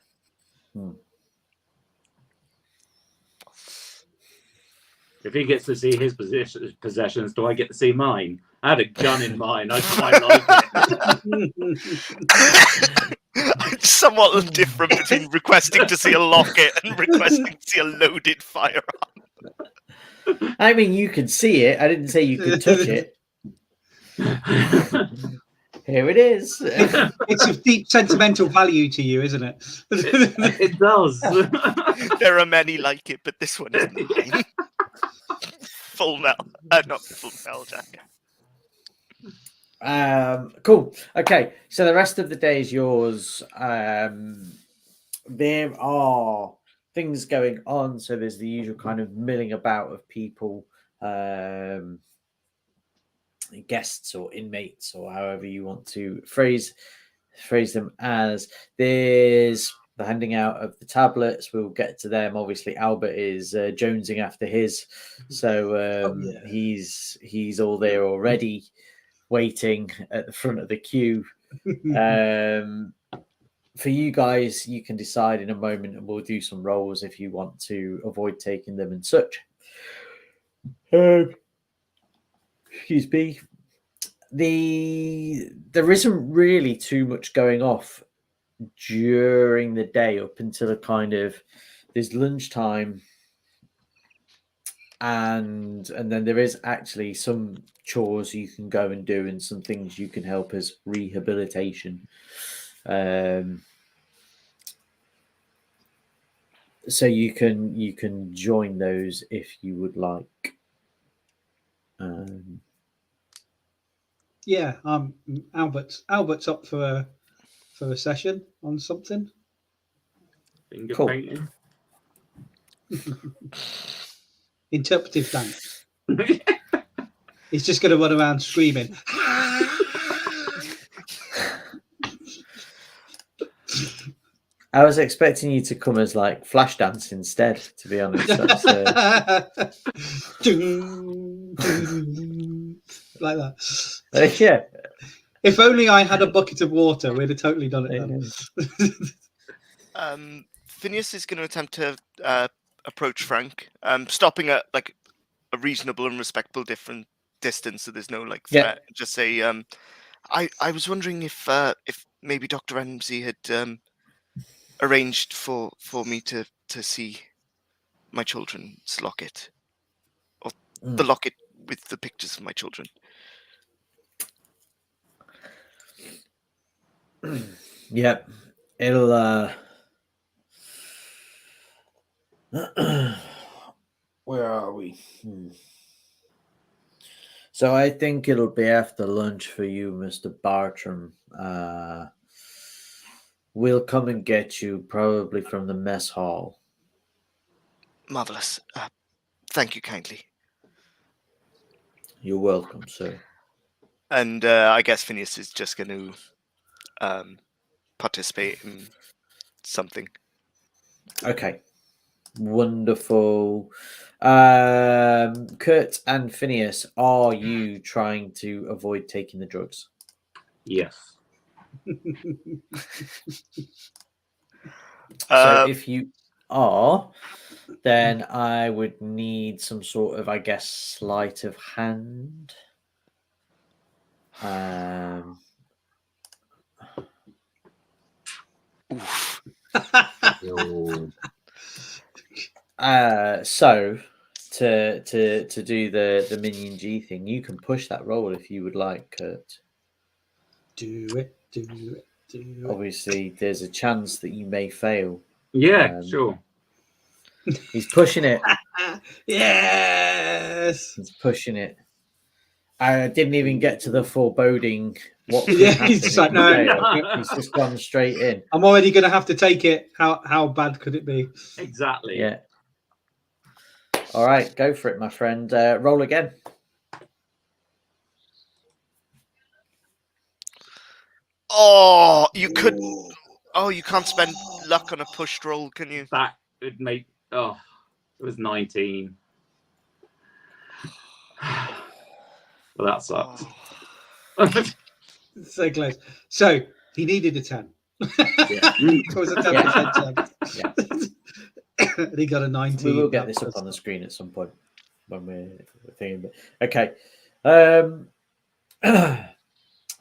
If he gets to see his possessions, do I get to see mine? I had a gun in mine. I quite like it. It's somewhat different between requesting to see a locket and requesting to see a loaded firearm. I mean, you could see it. I didn't say you could touch it. Here it is. It's of deep sentimental value to you, isn't it? It does. There are many like it, but this one is mine. Full metal. Not full metal jacket. Cool. Okay, so the rest of the day is yours. There are things going on, so there's the usual kind of milling about of people, guests or inmates, or however you want to phrase them. As there's the handing out of the tablets, we'll get to them. Obviously, Albert is jonesing after his, so he's all there already, waiting at the front of the queue. For you guys, you can decide in a moment, and we'll do some rolls if you want to avoid taking them and such. Excuse me. There isn't really too much going off during the day up until a kind of there's lunchtime, and then there is actually some chores you can go and do, and some things you can help as rehabilitation. So you can join those if you would like. Yeah, Albert's up for a session on something. Finger Cool. painting. Interpretive dance. He's just going to run around screaming. I was expecting you to come as like Flashdance instead, to be honest. That's, like that. yeah. If only I had a bucket of water, we'd have totally done it then. Phineas is going to attempt to approach Frank, stopping at like a reasonable and respectful distance, so there's no like Yeah. threat. Just say, I was wondering if maybe Dr. Ramsey had arranged for me to see my children's locket, or the locket with the pictures of my children. Yep. It'll where are we? So I think it'll be after lunch for you, Mr. Bartram. We'll come and get you probably from the mess hall. Marvelous. Thank you kindly. You're welcome, sir. And I guess Phineas is just going to participate in something. Okay. Wonderful. Kurt and Phineas, are you trying to avoid taking the drugs? Yes. So if you are, then I would need some sort of, I guess, sleight of hand. Oof. So to do the minion G thing, you can push that roll if you would like, Kurt. Do it. Obviously, there's a chance that you may fail. Yeah, sure. He's pushing it. Yes. He's pushing it. I didn't even get to the foreboding. What could Yeah, happen he's just if like, you no. fail. He's just gone straight in. I'm already going to have to take it. How bad could it be? Exactly. Yeah. All right, go for it, my friend. Roll again. Oh, you could. Oh, you can't spend luck on a pushed roll, can you? That would make. Oh, it was 19. Well, that sucks. So close. So he needed a 10. Yeah. It was a 10% chance. Yeah. And he got a 19. We will get this up on the screen at some point when we're thinking. Okay.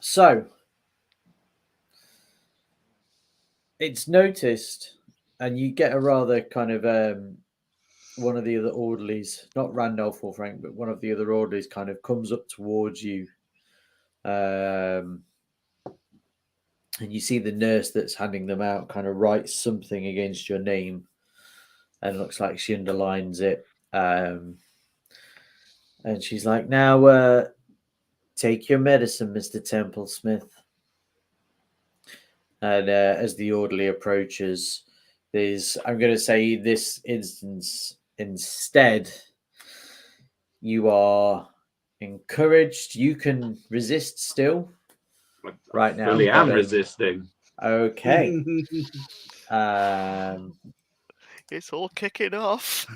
So it's noticed, and you get a rather kind of one of the other orderlies, not Randolph or Frank, but one of the other orderlies kind of comes up towards you. And you see the nurse that's handing them out kind of writes something against your name, and looks like she underlines it. And she's like, now take your medicine, Mr. Templesmith. And as the orderly approaches, I'm going to say this instance, instead, you are encouraged. You can resist still right now. Fully am resisting. Okay. It's all kicking off.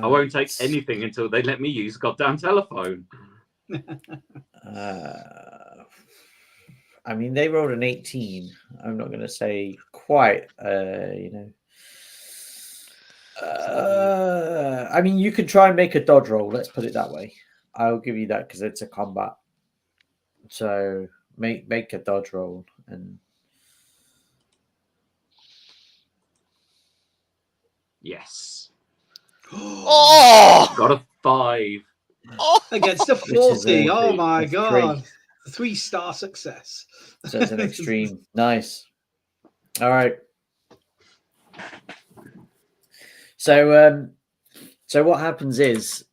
I won't take anything until they let me use goddamn telephone. I mean, they rolled an 18. I'm not going to say quite, I mean, you can try and make a dodge roll. Let's put it that way. I'll give you that because it's a combat. So make a dodge roll and. Yes. Oh! Got a 5. Oh! Against a 40. Oh my god. 3-star success. So it's an extreme. Nice. All right. So what happens is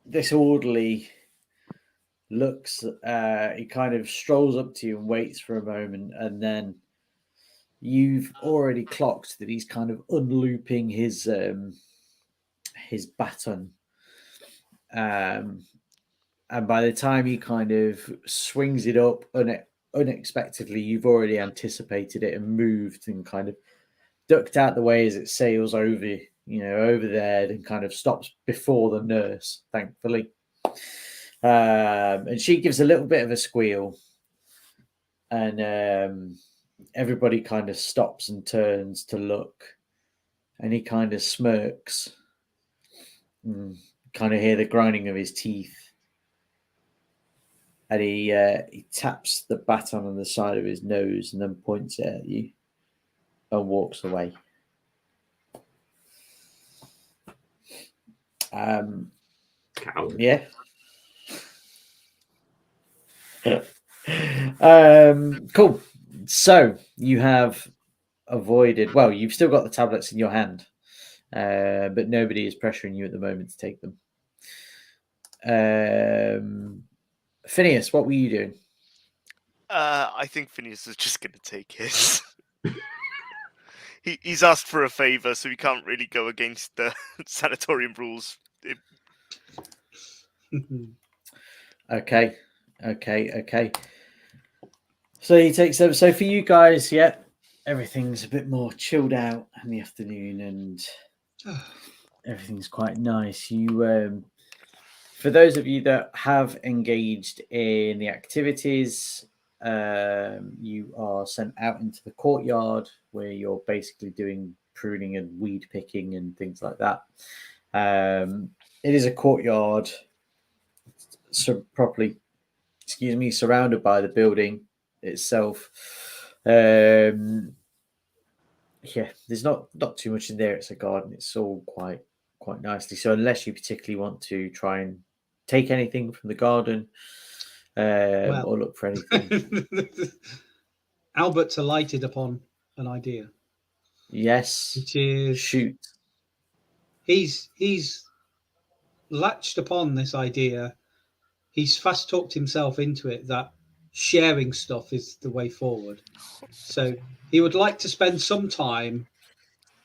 this orderly looks, he kind of strolls up to you and waits for a moment, and then you've already clocked that he's kind of unlooping his baton. And by the time he kind of swings it up unexpectedly, you've already anticipated it and moved and kind of ducked out the way as it sails over there and kind of stops before the nurse, thankfully. And she gives a little bit of a squeal, and everybody kind of stops and turns to look, and he kind of smirks Kind of hear the grinding of his teeth. And he taps the baton on the side of his nose and then points it at you and walks away. Coward. Yeah. Cool. So you have avoided. Well, you've still got the tablets in your hand, but nobody is pressuring you at the moment to take them. Phineas, what were you doing? I think Phineas is just going to take his. He's asked for a favour, so he can't really go against the Sanitarium rules. Okay. So he takes them. So for you guys, yeah, everything's a bit more chilled out in the afternoon, and everything's quite nice. You, for those of you that have engaged in the activities, you are sent out into the courtyard where you're basically doing pruning and weed picking and things like that. It is a courtyard, surrounded by the building itself. Yeah, there's not too much in there. It's a garden. It's all quite nicely. So unless you particularly want to try and take anything from the garden, or look for anything. Albert's alighted upon an idea. Yes. Which is shoot. He's latched upon this idea. He's fast talked himself into it that sharing stuff is the way forward. So he would like to spend some time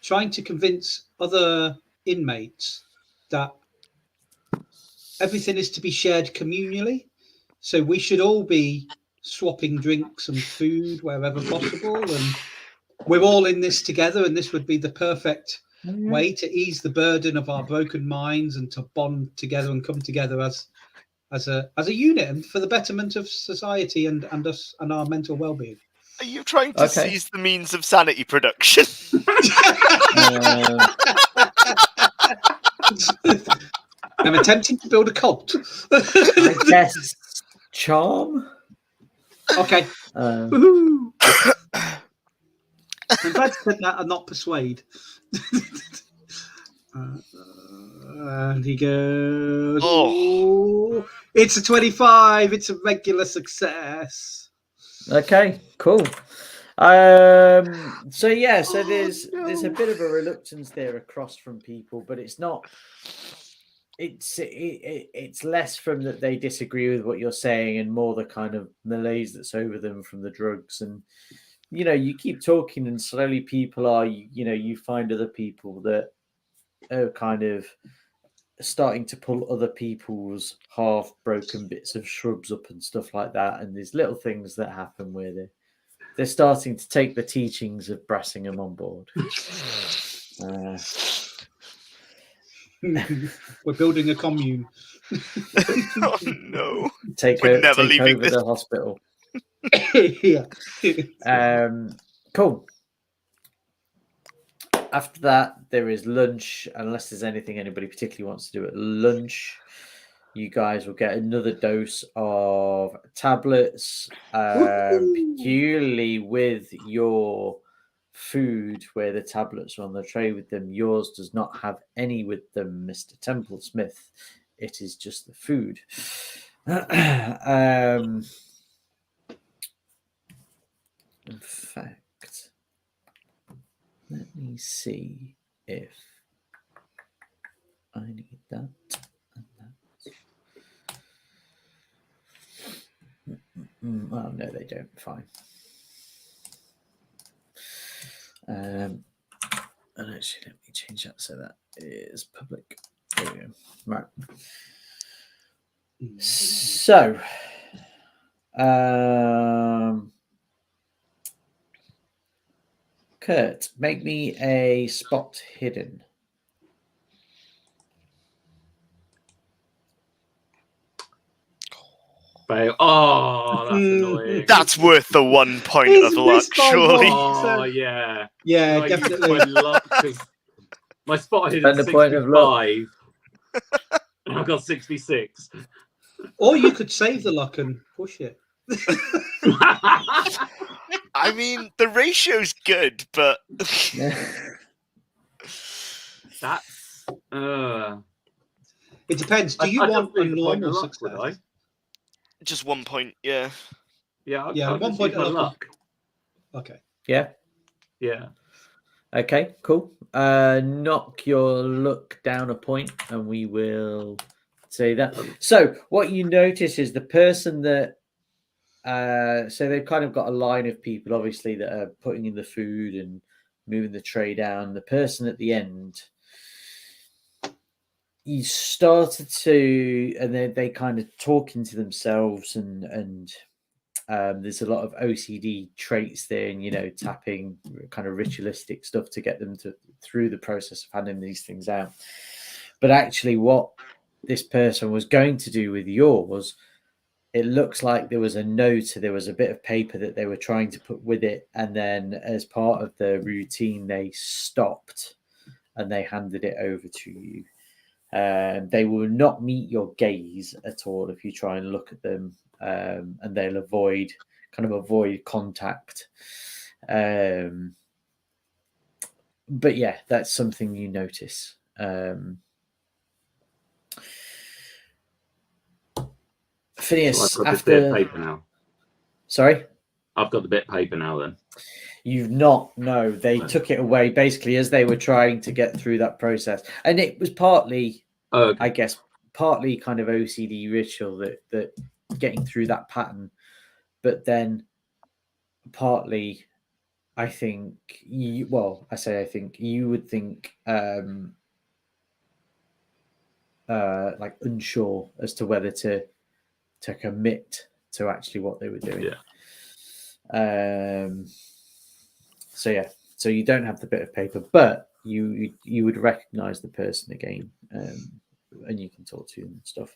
trying to convince other inmates that everything is to be shared communally. So we should all be swapping drinks and food wherever possible. And we're all in this together. And this would be the perfect way to ease the burden of our broken minds and to bond together and come together as a unit and for the betterment of society and us and our mental well-being. Are you trying to seize the means of sanity production? I'm attempting to build a cult. I guess charm. Okay. I'm glad to said that and not persuade. And he goes, oh, it's a 25. It's a regular success. Okay, cool. So yeah, so there's a bit of a reluctance there across from people, but it's not. It's less from that they disagree with what you're saying and more the kind of malaise that's over them from the drugs. And you keep talking and slowly people are you find other people that are kind of starting to pull other people's half broken bits of shrubs up and stuff like that. And there's little things that happen where they're starting to take the teachings of Brassingham on board. We're building a commune. Oh no! Take We're never take leaving over this. the hospital. Yeah. Cool. After that, there is lunch. Unless there's anything anybody particularly wants to do at lunch, you guys will get another dose of tablets, peculiarly with your food where the tablets are on the tray with them. Yours does not have any with them, Mr. Templesmith. It is just the food. In fact, let me see if I need that and that. Well, no, they don't. Fine. And actually, let me change that so that is public. There we go. Right. So, Kurt, make me a spot hidden. Fail. Oh, that's annoying. That's worth the 1 point of luck, surely. Oh, yeah. Yeah, I definitely. used my luck 'cause my spot hidden Spend a point of luck. 65. I've got 66. Or you could save the luck and push it. I mean, the ratio's good, but That's It depends. Do you I want just a lose a point normal of luck, would success? just 1 point. Yeah. Yeah, Yeah, I'll 1 just point use my of luck. luck. Okay. Yeah. Yeah. Okay, cool. Knock your luck down a point and we will say that. So what you notice is the person that so they've kind of got a line of people obviously that are putting in the food and moving the tray down. The person at the end, you started to, and they kind of talking to themselves and there's a lot of OCD traits there, and tapping kind of ritualistic stuff to get them through the process of handing these things out. But actually, what this person was going to do with yours, it looks like there was a note, there was a bit of paper that they were trying to put with it, and then as part of the routine, they stopped and they handed it over to you. They will not meet your gaze at all if you try and look at them, and they'll avoid contact. But yeah, that's something you notice. Phineas, So I've got this bit of paper now. Sorry? I've got the bit of paper now then. You've not, no. They No. took it away basically as they were trying to get through that process. And it was partly, Okay. I guess, partly kind of OCD ritual that getting through that pattern. But then partly, I think, you would think like unsure as to whether to commit to actually what they were doing. Yeah. So yeah, so you don't have the bit of paper, but you would recognize the person again, and you can talk to them and stuff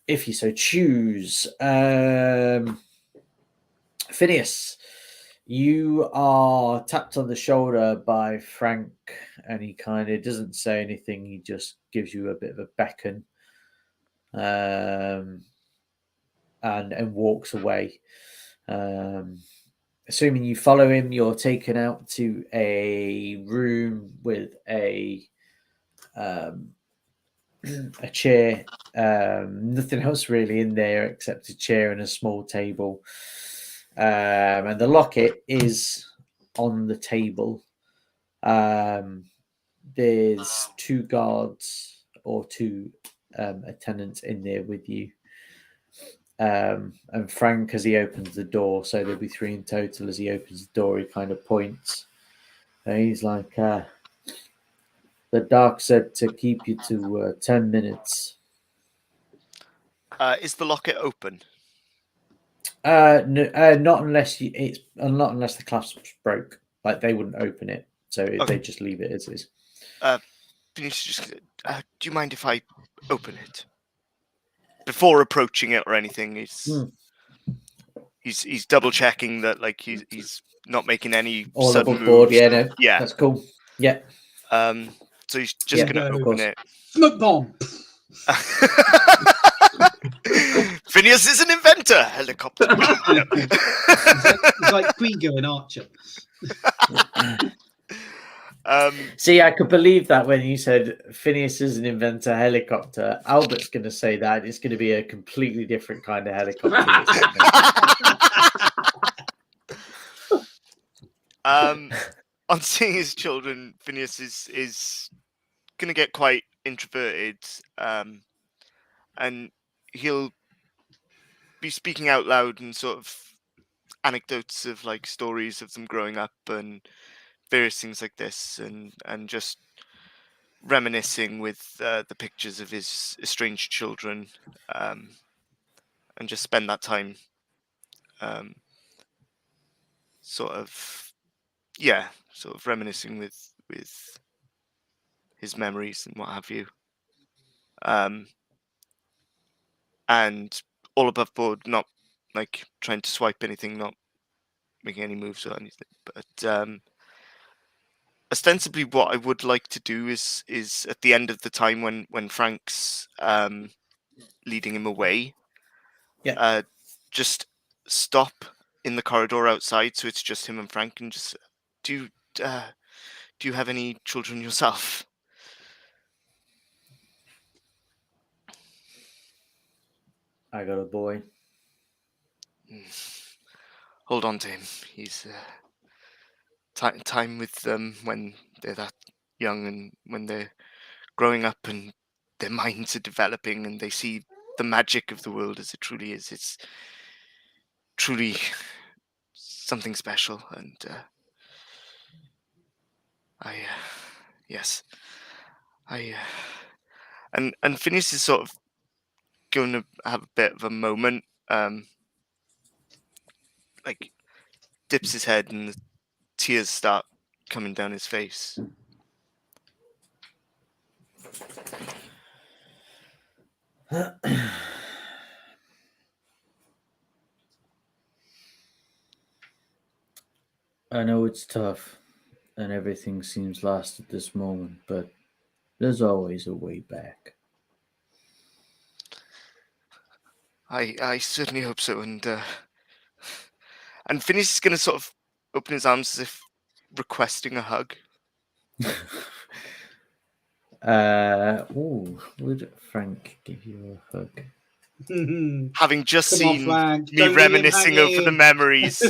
if you so choose. Phineas, you are tapped on the shoulder by Frank, and he kind of doesn't say anything. He just gives you a bit of a beckon, and walks away. Assuming you follow him, you're taken out to a room with a chair. Nothing else really in there except a chair and a small table. And the locket is on the table. There's 2 guards or 2 attendants in there with you. And Frank, as he opens the door, so there'll be 3 in total. As he opens the door, he kind of points. And he's like, the doc said to keep you to 10 minutes. Is the locket open? No, not unless not unless the clasps broke. Like they wouldn't open it, so they just leave it as is. Just, do you mind if I open it before approaching it or anything? He's double checking that like he's not making any All sudden above board, moves. yeah, no, Yeah, that's cool. Yeah. So he's just gonna no, open it. Smoke bomb. Phineas is an inventor. Helicopter. It's like Quigo in Archer. See, I could believe that when you said Phineas is an inventor helicopter. Albert's going to say that it's going to be a completely different kind of helicopter. On seeing his children, Phineas is going to get quite introverted, and he'll be speaking out loud and sort of anecdotes of like stories of them growing up and various things like this, and just reminiscing with the pictures of his estranged children, and just spend that time sort of reminiscing with his memories and what have you, and all above board, not like trying to swipe anything, not making any moves or anything, but ostensibly, what I would like to do is at the end of the time when Frank's leading him away, just stop in the corridor outside, so it's just him and Frank, and just do you have any children yourself? I got a boy. Hold on to him. He's time with them when they're that young and when they're growing up and their minds are developing and they see the magic of the world as it truly is. It's truly something special, and and Phineas is sort of going to have a bit of a moment, like dips his head and the tears start coming down his face. I know it's tough and everything seems lost at this moment, but there's always a way back. I certainly hope so, and Phineas is going to sort of open his arms as if requesting a hug. Would Frank give you a hug? Having just Come on, seen Frank. me Don't leave him reminiscing over the hanging. memories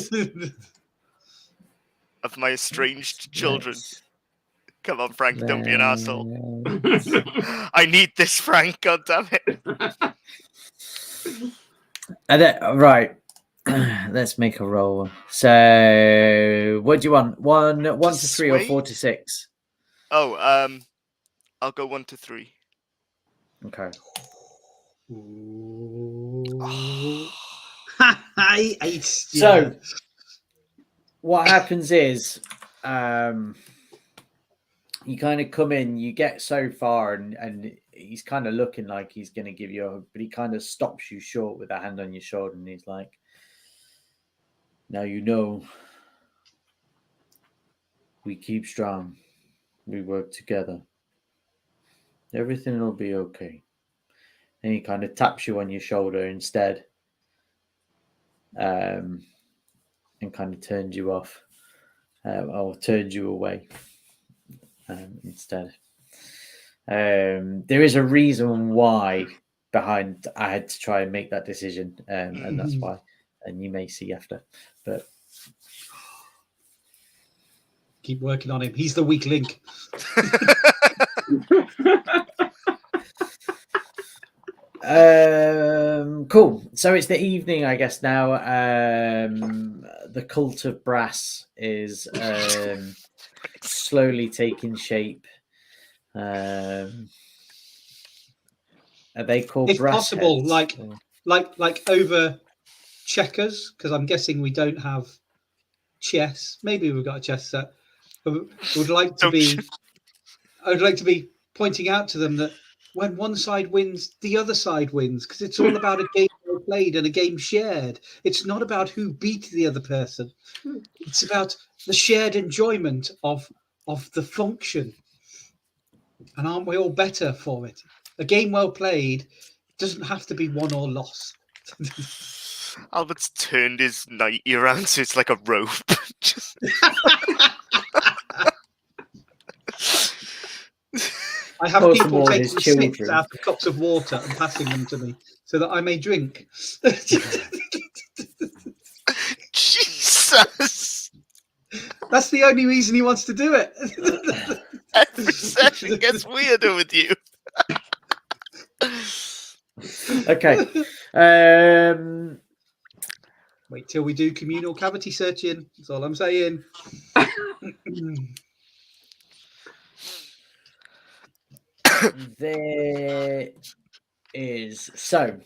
of my estranged children. Let's- Come on, Frank, don't be an asshole. let's- I need this, Frank, goddammit. Right. Let's make a roll. So, what do you want? One to 3 or 4 to 6? Oh, I'll go 1 to 3. Okay. I ate So, what happens is, you kind of come in, you get so far, and he's kind of looking like he's going to give you a hug, but he kind of stops you short with a hand on your shoulder, and he's like, "Now you know, we keep strong, we work together. Everything will be okay." And he kind of taps you on your shoulder instead, and kind of turns you off, or turns you away instead. There is a reason why behind I had to try and make that decision, and that's why. And you may see after, but keep working on him. He's the weak link. Cool. So it's the evening, I guess now. The cult of brass is slowly taking shape. Are they called If brass possible, heads? like over checkers, because I'm guessing we don't have chess. Maybe we've got a chess set. But I would like to be pointing out to them that when one side wins, the other side wins, because it's all about a game well played and a game shared. It's not about who beat the other person. It's about the shared enjoyment of the function. And aren't we all better for it? A game well played doesn't have to be won or lost. Albert's turned his nightie around so it's like a rope. Just... I have Most of people all taking his sips children. out of cups of water and passing them to me so that I may drink. Jesus! That's the only reason he wants to do it. Every session gets weirder with you. Okay. Wait till we do communal cavity searching. That's all I'm saying. There is. So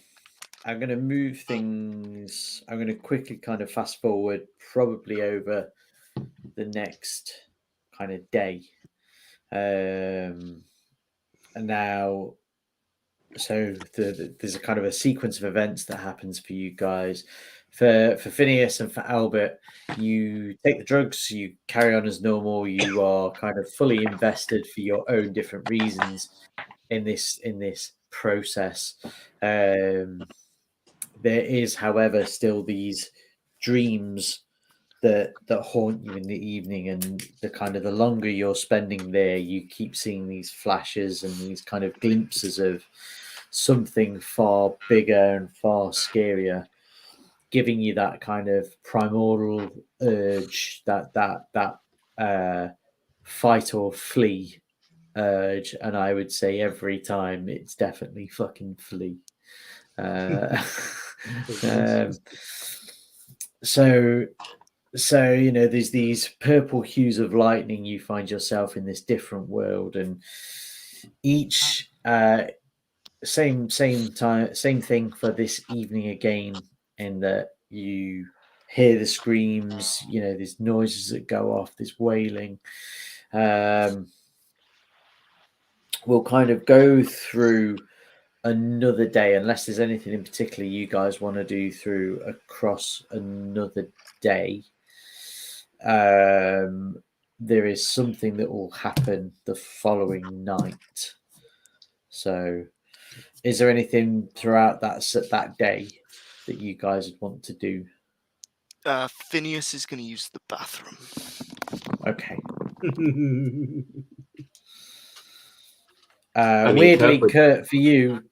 I'm going to move things. I'm going to quickly kind of fast forward, probably over the next kind of day. And now there's a kind of a sequence of events that happens for you guys. For Phineas and for Albert, you take the drugs, you carry on as normal, you are kind of fully invested for your own different reasons in this process. There is, however, still these dreams that haunt you in the evening, and the longer you're spending there, you keep seeing these flashes and these kind of glimpses of something far bigger and far scarier, giving you that kind of primordial urge, that fight or flee urge. And I would say every time it's definitely fucking flee. So there's these purple hues of lightning. You find yourself in this different world, and each same thing for this evening again, in that you hear the screams, there's noises that go off, this wailing. We'll kind of go through another day, unless there's anything in particular you guys want to do through across another day. There is something that will happen the following night. So is there anything throughout that day that you guys would want to do? Phineas is going to use the bathroom. Okay. Weirdly, Kurt, for you,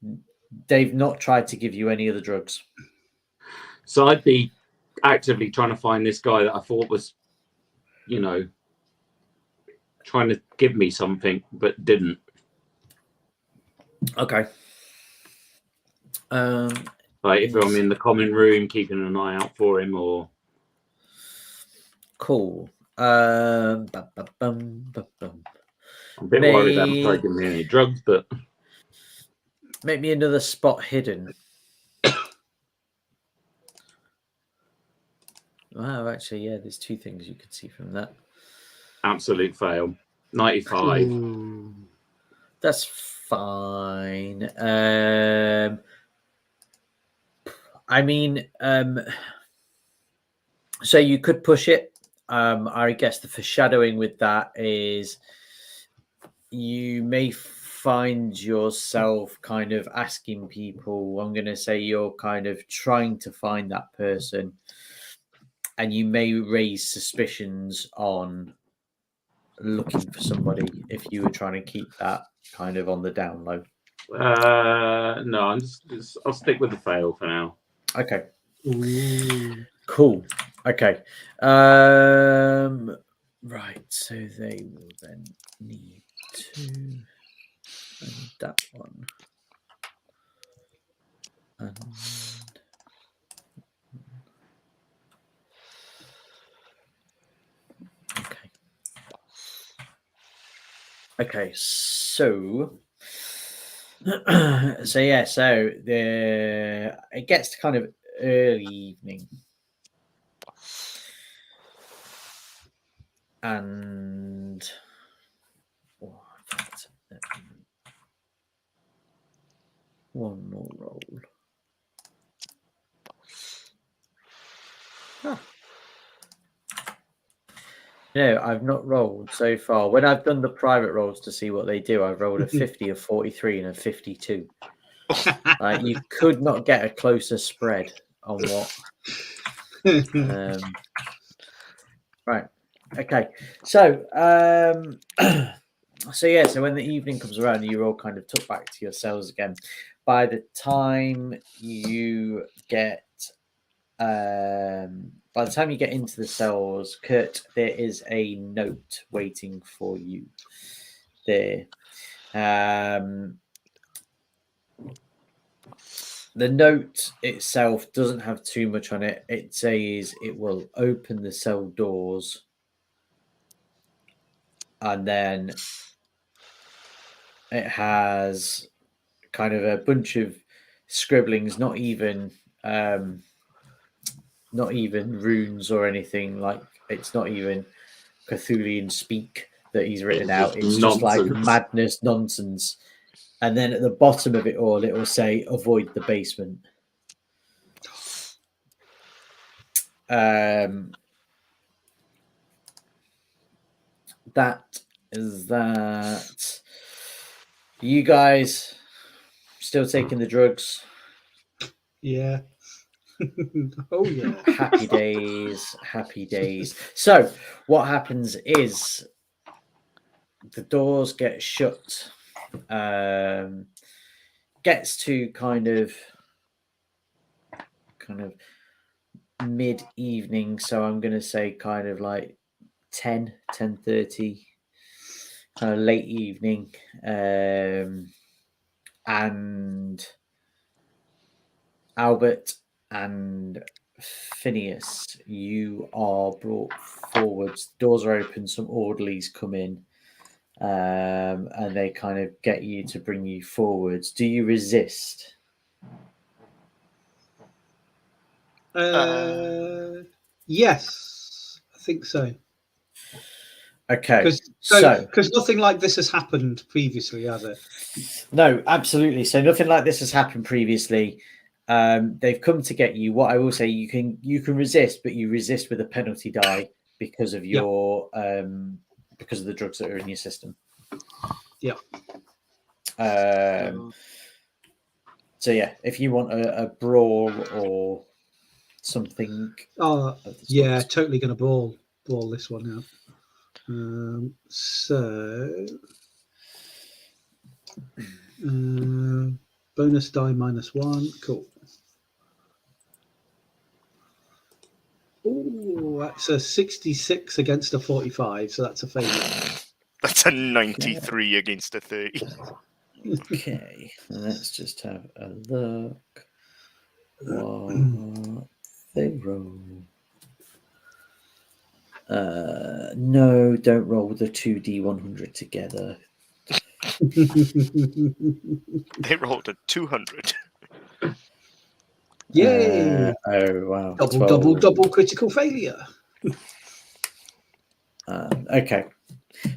they've not tried to give you any other drugs. So I'd be actively trying to find this guy that I thought was, trying to give me something, but didn't. Okay. Like if I'm in the common room, keeping an eye out for him, or cool. I'm a bit worried that I'm trying to give me any drugs, but make me another spot hidden. Wow, actually, yeah, there's two things you could see from that. Absolute fail. 95. Ooh. That's fine. So you could push it. I guess the foreshadowing with that is you may find yourself kind of asking people, I'm going to say you're kind of trying to find that person, and you may raise suspicions on looking for somebody if you were trying to keep that kind of on the down low. No, I'll stick with the fail for now. Okay. Ooh. Cool. Okay. Right. So they will then need to, and that one. And okay. Okay. So it gets to kind of early evening, and one more roll. Huh. No, I've not rolled so far. When I've done the private rolls to see what they do, I've rolled a 50, a 43, and a 52. You could not get a closer spread on what. Right. Okay. So, so when the evening comes around, you're all kind of took back to your cells again. By the time you get into the cells, Kurt, there is a note waiting for you there. The note itself doesn't have too much on it. It says it will open the cell doors, and then it has kind of a bunch of scribblings, not even runes or anything. Like, it's not even Cthulhian speak that he's written out. It's just like madness nonsense. And then at the bottom of it all, it will say avoid the basement. That is that. You guys still taking the drugs? Yeah. Oh yeah. Happy days, happy days. So what happens is the doors get shut. Gets to kind of mid-evening, so I'm going to say kind of like 10:30, kind of late evening. And Albert and Phineas, you are brought forwards. Doors are open, some orderlies come in, and they kind of get you to bring you forwards. Do you resist? Yes, I think so. Okay, because nothing like this has happened previously, has it? No, absolutely. So nothing like this has happened previously. They've come to get you. What I will say, you can resist, but you resist with a penalty die because of your because of the drugs that are in your system. Yeah. So yeah, if you want a brawl or something. Yeah, totally going to brawl this one out. Bonus die -1. Cool. Oh, that's a 66 against a 45, so that's a failure. That's a 93 against a 30. Okay, let's just have a look. What they roll. No, don't roll the 2d100 together. They rolled a 200. Yay! Oh wow! Double critical failure. Okay,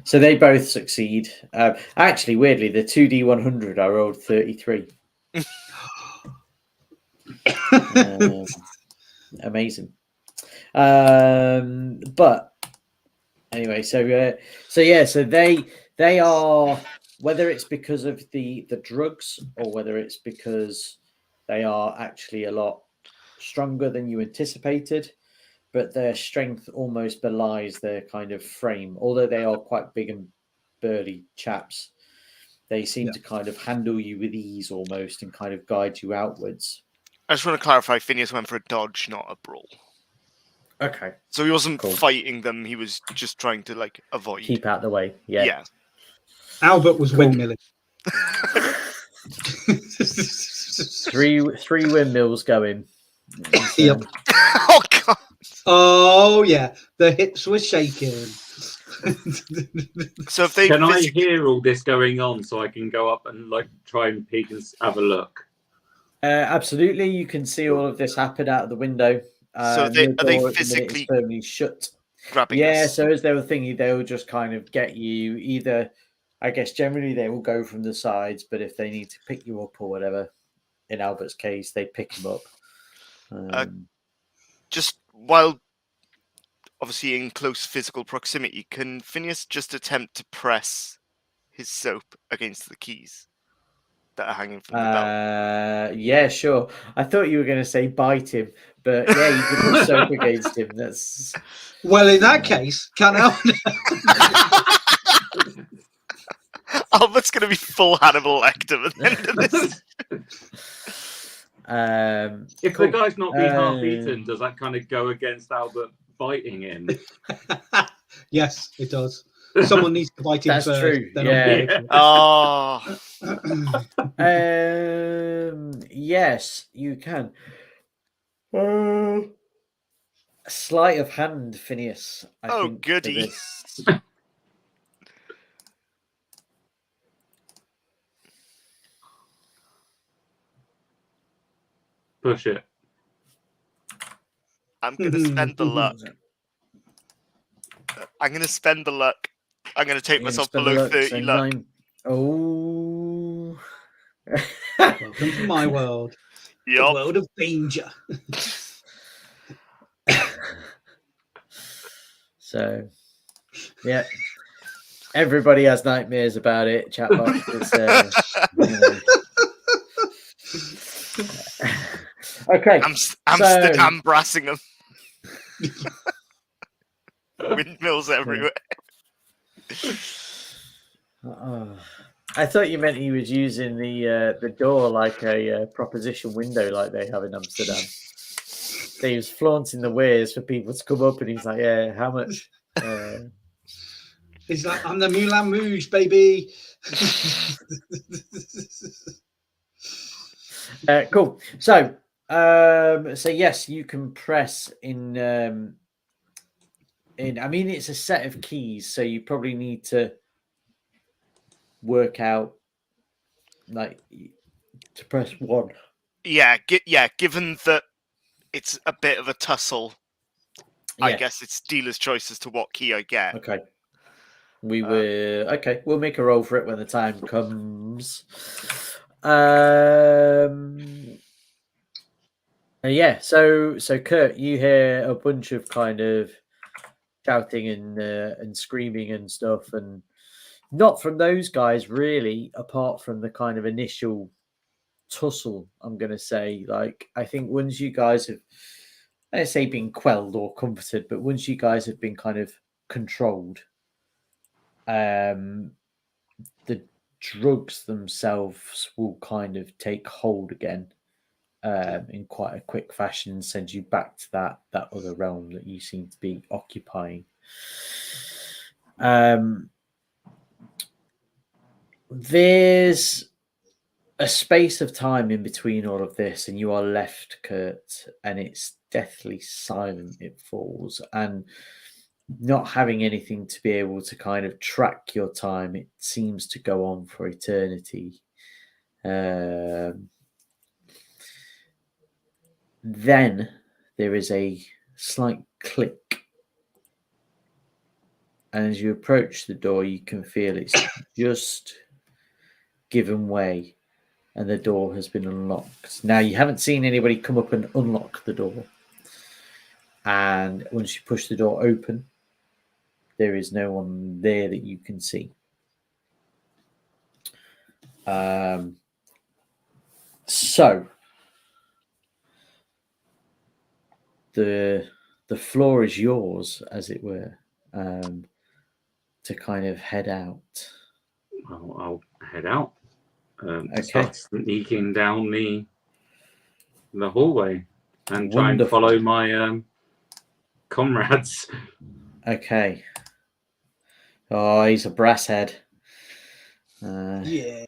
so they both succeed. Actually, weirdly, the 2d100 I rolled 33. Amazing. But anyway, so they are, whether it's because of the drugs or whether it's because they are actually a lot stronger than you anticipated, but their strength almost belies their kind of frame. Although they are quite big and burly chaps, they seem to kind of handle you with ease almost and kind of guide you outwards. I just want to clarify, Phineas went for a dodge, not a brawl. Okay. So he wasn't fighting them, he was just trying to like avoid. Keep out the way. Yeah. Albert was windmilling. three windmills going. Yep. Oh god. Oh yeah, the hips were shaking. So if they can I hear all this going on so I can go up and like try and peek and have a look? Absolutely, you can see all of this happen out of the window. So are they physically firmly shut? Grabbing us? So as they were thinking, they will just kind of get you either. I guess generally they will go from the sides, but if they need to pick you up or whatever, in Albert's case, they pick him up. Just while obviously in close physical proximity, can Phineas just attempt to press his soap against the keys that are hanging from the belt? Yeah, sure. I thought you were going to say bite him, but yeah, you could put soap against him. That's well, in that case, can I? Albert's going to be full Hannibal Lecter at the end of this. If the guy's not being half eaten, does that kind of go against Albert biting him? Yes, it does. Someone needs to bite him That's first. true. Then Oh. Yes, you can. Sleight of hand, Phineas. I think, goody. Push it. I'm going to spend the luck. I'm going to spend the luck. I'm going to take myself below 30 luck. Oh. Welcome to my world. The Yup. world of danger. So, yeah. Everybody has nightmares about it. Chat box. Okay. Amsterdam Brassingham. Windmills everywhere. I thought you meant he was using the door like a proposition window like they have in Amsterdam. So he was flaunting the wares for people to come up, and he's like, "Yeah, how much?" He's like, "I'm the Moulin Rouge, baby." Cool. So yes, you can press in. I mean, it's a set of keys, so you probably need to work out like to press one. Yeah, given that it's a bit of a tussle, I guess it's dealer's choice as to what key I get. Okay. We'll make a roll for it when the time comes. So Kurt, you hear a bunch of kind of shouting and screaming and stuff, and not from those guys really, apart from the kind of initial tussle, I'm going to say. Like, I think once you guys have, I say been quelled or comforted, but once you guys have been kind of controlled, the drugs themselves will kind of take hold again in quite a quick fashion and send you back to that other realm that you seem to be occupying. There's a space of time in between all of this, and you are left, Kurt, and it's deathly silent. It falls, and not having anything to be able to kind of track your time, it seems to go on for eternity. Then there is a slight click, and as you approach the door, you can feel it's just given way, and the door has been unlocked. Now, you haven't seen anybody come up and unlock the door, and once you push the door open, there is no one there that you can see. So the floor is yours, as it were, to kind of head out. I'll head out. Okay. Start sneaking down the hallway and try and Wonderful. follow my comrades. Okay. Oh, he's a brass head. Yes.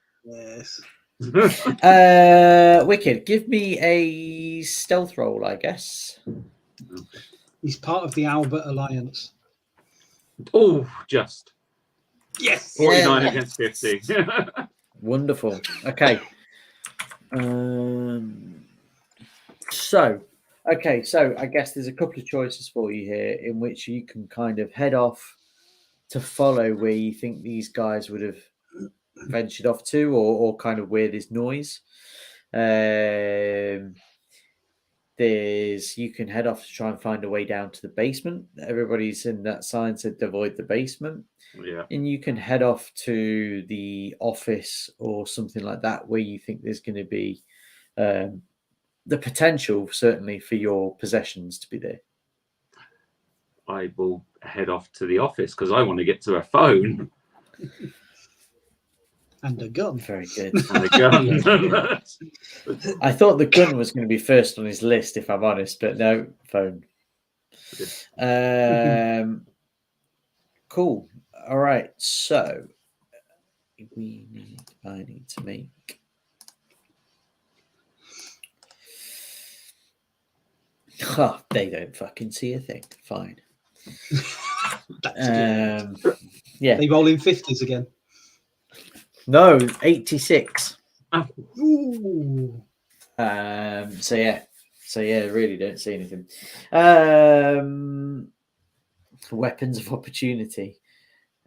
Wicked. Give me a stealth roll, I guess. He's part of the Albert Alliance. Oh, just. Yes. 49 against 50. Wonderful. Okay. So I guess there's a couple of choices for you here in which you can kind of head off to follow where you think these guys would have ventured off to, or kind of where there's noise. You can head off to try and find a way down to the basement. Everybody's in that sign said avoid the basement. Yeah. And you can head off to the office or something like that where you think there's going to be the potential, certainly, for your possessions to be there. I will head off to the office because I want to get to a phone. And a gun. Very good. And a gun. I thought the gun was going to be first on his list, if I'm honest, but no, phone. Cool. All right. So I need to make. Oh, they don't fucking see a thing. Fine. Yeah. They roll in 50s again. No, 86. Ooh. So yeah, really don't see anything. Weapons of opportunity.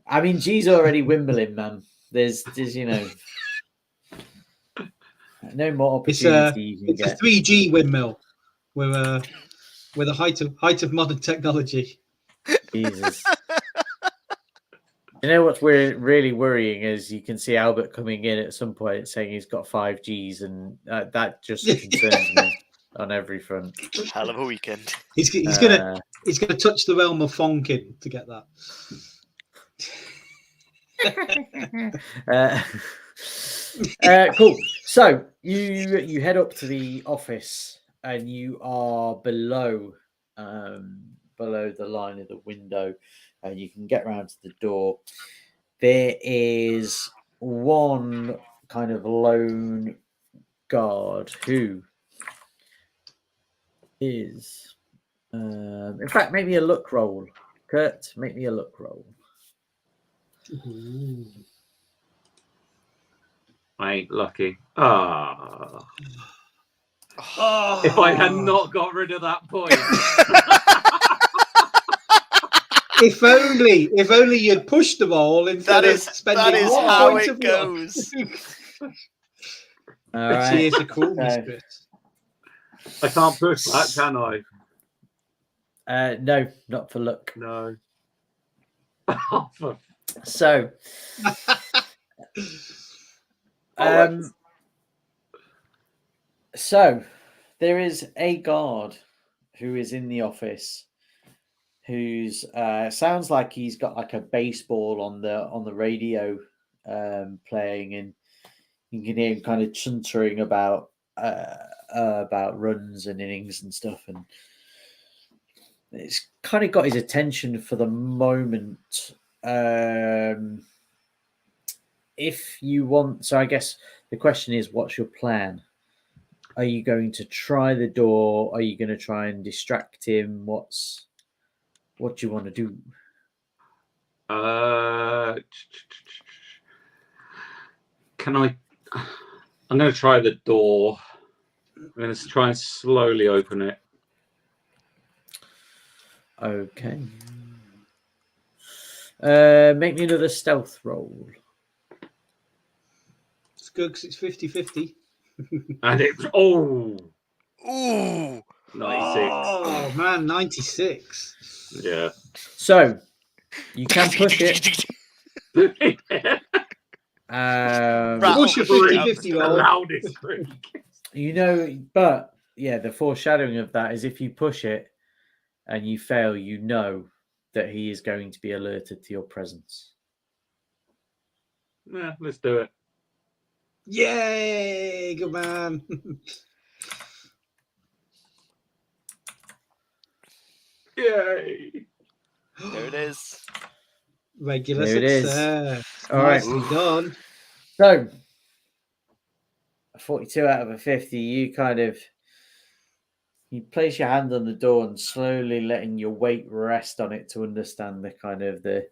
I mean, G's already Wimbledon, man. There's No more It's opportunity you can it's a get. 3G windmill with the height of modern technology. Jesus. You know what's really worrying is you can see Albert coming in at some point saying he's got 5Gs, and that just concerns me on every front. Hell of a weekend. He's gonna touch the realm of Fonkin to get that. Cool. So you head up to the office, and you are below the line of the window, and you can get around to the door. There is one kind of lone guard who is, in fact, make me a luck roll. Kurt, make me a luck roll. Ooh. I ain't lucky. Ah. Oh. If I had not got rid of that point. If only you'd pushed the roll instead of spending that is one how point it of goes. All But she right. is a cool mistress. I can't push that, can I? No, not for luck. No. So, so there is a guard who is in the office, who's sounds like he's got like a baseball on the radio playing, and you can hear him kind of chuntering about runs and innings and stuff, and it's kind of got his attention for the moment. If you want, so I guess the question is, what's your plan? Are you going to try the door? Are you going to try and distract him? What do you want to do? Can I? I'm going to try the door. I'm going to try and slowly open it. Okay. Make me another stealth roll. It's good because it's 50-50. And it. Oh! Ooh. 96. Oh, man, 96. Yeah. So, you can push it. Push your 50-50 roll. Loudest freak. You know, but yeah, the foreshadowing of that is if you push it and you fail, you know that he is going to be alerted to your presence. Yeah, let's do it. Yay! Good man. Yay! There it is. Regular There it is. success. All right. Nicely done. So, a 42 out of a 50, you place your hand on the door and slowly letting your weight rest on it to understand the kind of the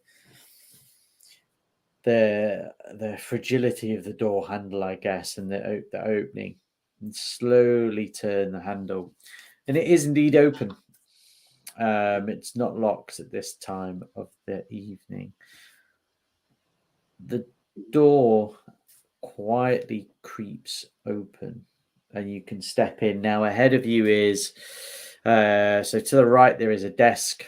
fragility of the door handle, I guess, and the opening, and slowly turn the handle, and it is indeed open. It's not locked at this time of the evening. The door quietly creeps open, and you can step in. Now ahead of you is so to the right there is a desk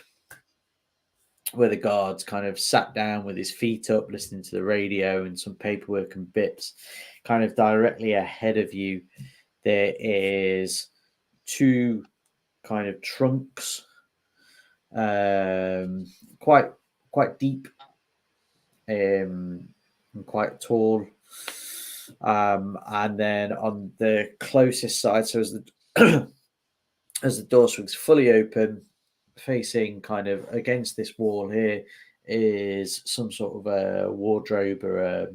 where the guard's kind of sat down with his feet up listening to the radio and some paperwork and bits. Kind of directly ahead of you there is two kind of trunks, quite deep and quite tall. And then on the closest side, so as the as the door swings fully open, facing kind of against this wall here is some sort of a wardrobe or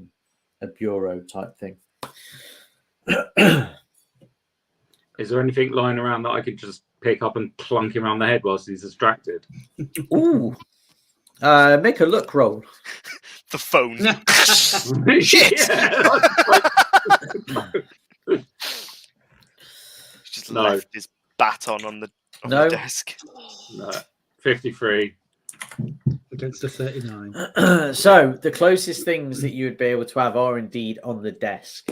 a bureau type thing. Is there anything lying around that I could just pick up and clunk him around the head whilst he's distracted? Ooh. Make a look roll. The phone. Shit! Just No. left his baton on the No. desk. No. 53. Against a 39. So the closest things that you would be able to have are indeed on the desk.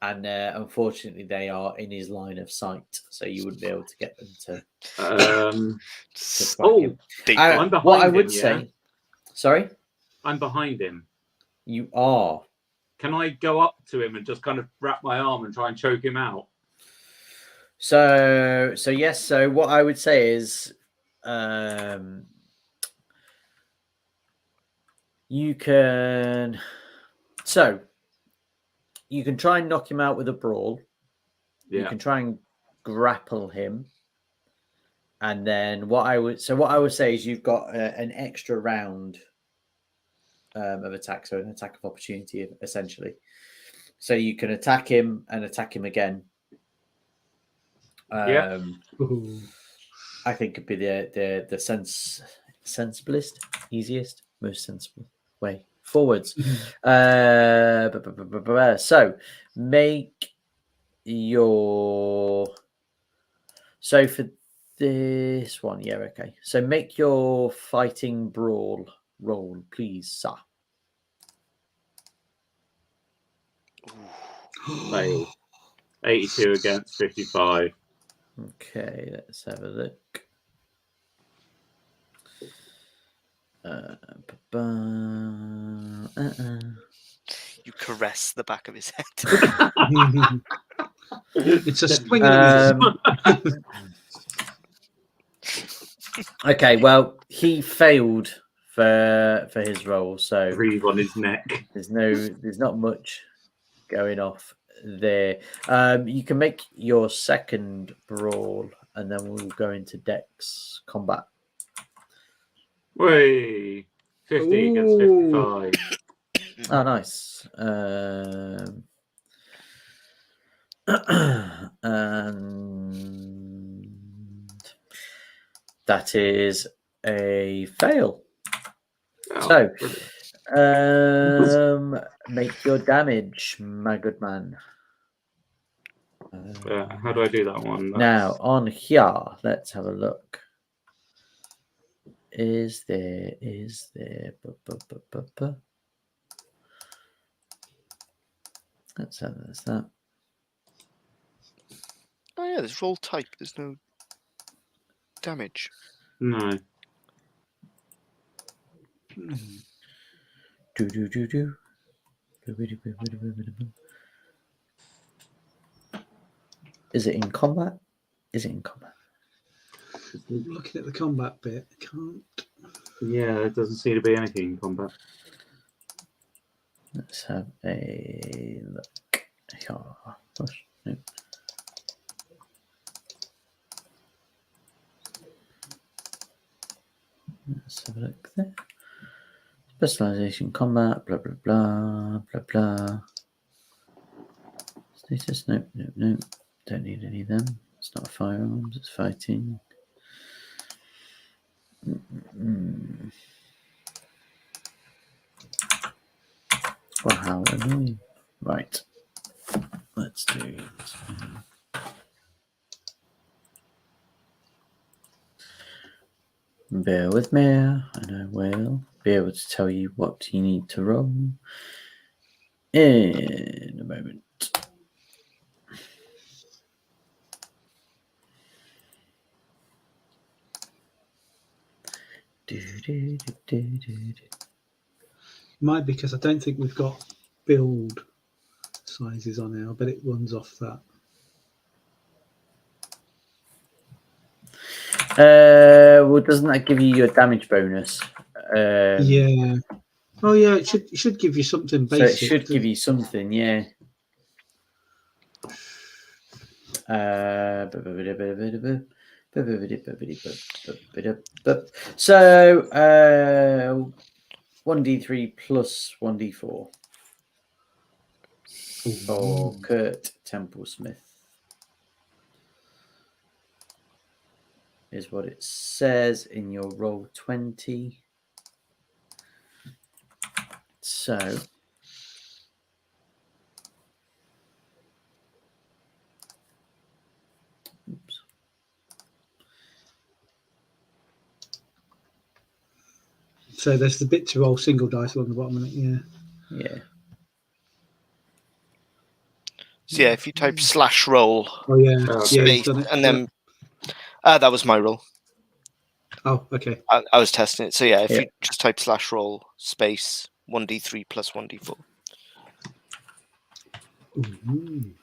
and unfortunately they are in his line of sight, so you wouldn't be able to get them to whack him. I'm behind what I him, would yeah? say, sorry, I'm behind him. you are. Can I go up to him and just kind of wrap my arm and try and choke him out? So yes. So what I would say is, you can. So you can try and knock him out with a brawl. Yeah. You can try and grapple him, and then what I would say is you've got an extra round of attack, so an attack of opportunity, essentially. So you can attack him and attack him again. Yeah. I think could be the sensiblest, easiest, most sensible way forwards. So make your for this one, yeah, okay. So make your fighting brawl roll, please, sir. Failed. 82 against 55. Okay, let's have a look. You caress the back of his head. It's a swing and a miss. Okay, well, he failed for his roll, so Breathe on his neck. there's not much going off there. You can make your second brawl, and then we'll go into Dex combat. Way 50 against 55. Oh, nice. And that is a fail. Oh, So, make your damage, my good man. how do I do that one? Now, on here, let's have a look. Is there? Let's have that. Oh yeah, there's roll type. There's no damage. No. Do. Is it in combat? Is it in combat? Looking at the combat bit, I can't. Yeah, there doesn't seem to be anything in combat. Let's have a look. Oh, gosh, no. Let's have a look there. Specialization, combat, blah, blah, blah, blah, blah. Status, nope. Don't need any of them. It's not firearms, it's fighting. Well, how annoying. Right. Let's do this. Bear with me, and I will be able to tell you what you need to roll in a moment. Might be because I don't think we've got build sizes on here. I bet it runs off that. Well, doesn't that give you your damage bonus? Yeah. Oh yeah, it should give you something basic. So it should give you something, yeah. So 1d3 plus 1d4 for Kurt Templesmith is what it says in your roll 20. So oops. So there's the bit to roll single dice along the bottom of it, yeah. Yeah. So yeah, if you type /roll Oh yeah, yeah, he's space done it. and then that was my roll. Oh, okay. I was testing it. So yeah, if Yeah. you just type /roll space 1d3 plus 1d4. Ooh.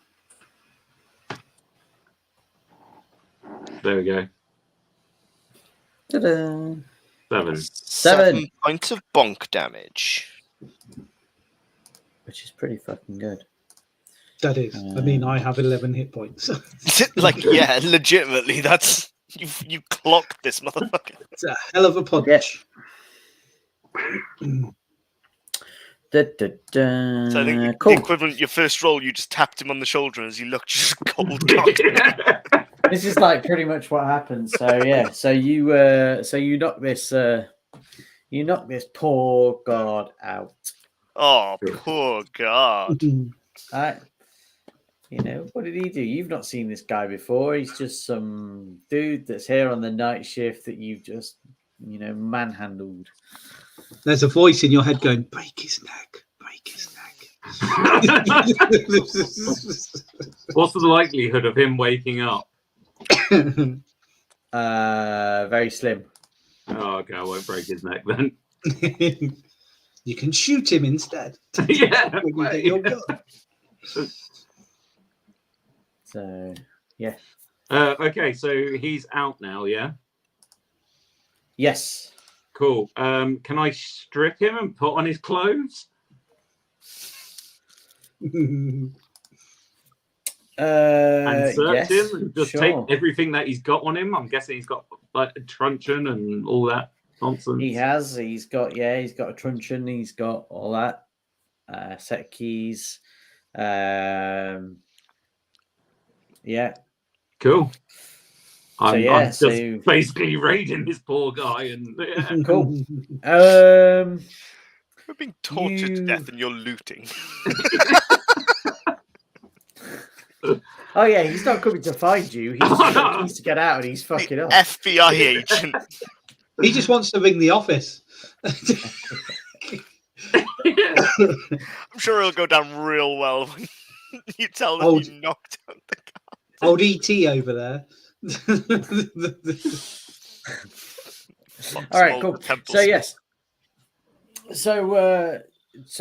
There we go. Ta-da. 7. 7, points of bonk damage. which is pretty fucking good. That is. I mean, I have 11 hit points. Like, yeah, legitimately, that's you clocked this motherfucker. It's a hell of a punch. Da, da, da. So I think Cool. the equivalent, your first roll, you just tapped him on the shoulder, and as he looked, just cold cocked. This is like pretty much what happened. So yeah, so you knock this poor god out. Oh, poor god. Right. You know, what did he do? You've not seen this guy before. He's just some dude that's here on the night shift that you've just, manhandled. There's a voice in your head going, break his neck, break his neck. What's the likelihood of him waking up? Very slim. Oh, okay, I won't break his neck then. You can shoot him instead. Yeah. When you get your gun. So yeah. Okay, so he's out now, yeah? Yes. Cool. Can I strip him and put on his clothes? And search him and just take everything that he's got on him? I'm guessing he's got like a truncheon and all that nonsense. He has. He's got a truncheon. He's got all that. Set keys. Yeah. Cool. I'm just so basically raiding this poor guy and cool. We're being tortured to death and you're looting. Oh yeah, he's not coming to find you. He's just needs to get out and he's fucking up. FBI agent. He just wants to ring the office. I'm sure it'll go down real well when you tell them you knocked out the guy. Old ET over there. All right, cool. So yes. So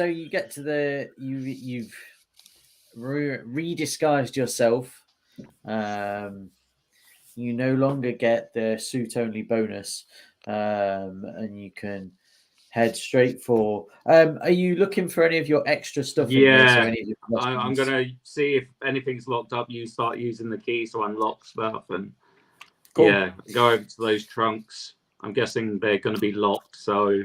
you get to you've redisguised yourself. You no longer get the suit only bonus, and you can head straight for. Are you looking for any of your extra stuff? Yeah, in this, or I'm gonna see if anything's locked up. You start using the keys to unlock stuff, and cool. Yeah, go over to those trunks. I'm guessing they're going to be locked, so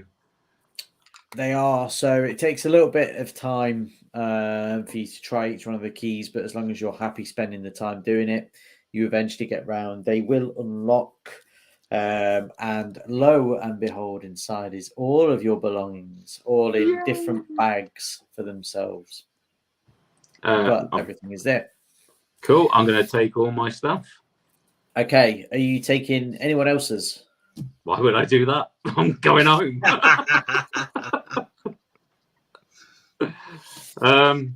they are. So it takes a little bit of time for you to try each one of the keys, but as long as you're happy spending the time doing it, you eventually get round. They will unlock. And lo and behold, inside is all of your belongings, all in different bags for themselves. But everything is there. Cool. I'm going to take all my stuff. Okay. Are you taking anyone else's? Why would I do that? I'm going home.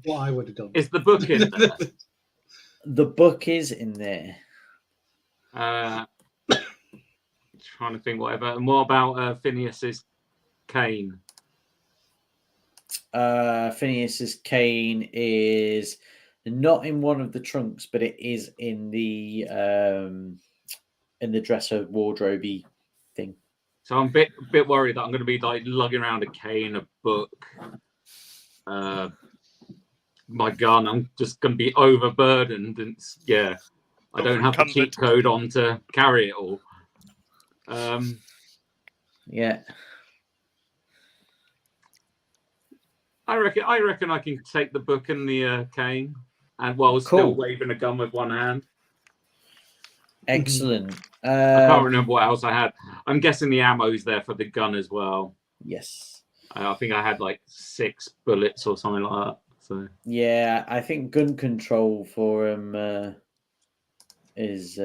What I would have done. Is the book in there? The book is in there. Trying to think whatever. And what about Phineas's cane? Phineas's cane is not in one of the trunks, but it is in the dresser wardrobe-y thing. So I'm a bit worried that I'm going to be like lugging around a cane, a book, my gun. I'm just going to be overburdened, and I don't have the cheat code on to carry it all. Yeah. I reckon I can take the book and the cane, and while still waving a gun with one hand. Excellent. I can't remember what else I had. I'm guessing the ammo's there for the gun as well. Yes. I think I had like 6 bullets or something like that. So yeah, I think gun control for him is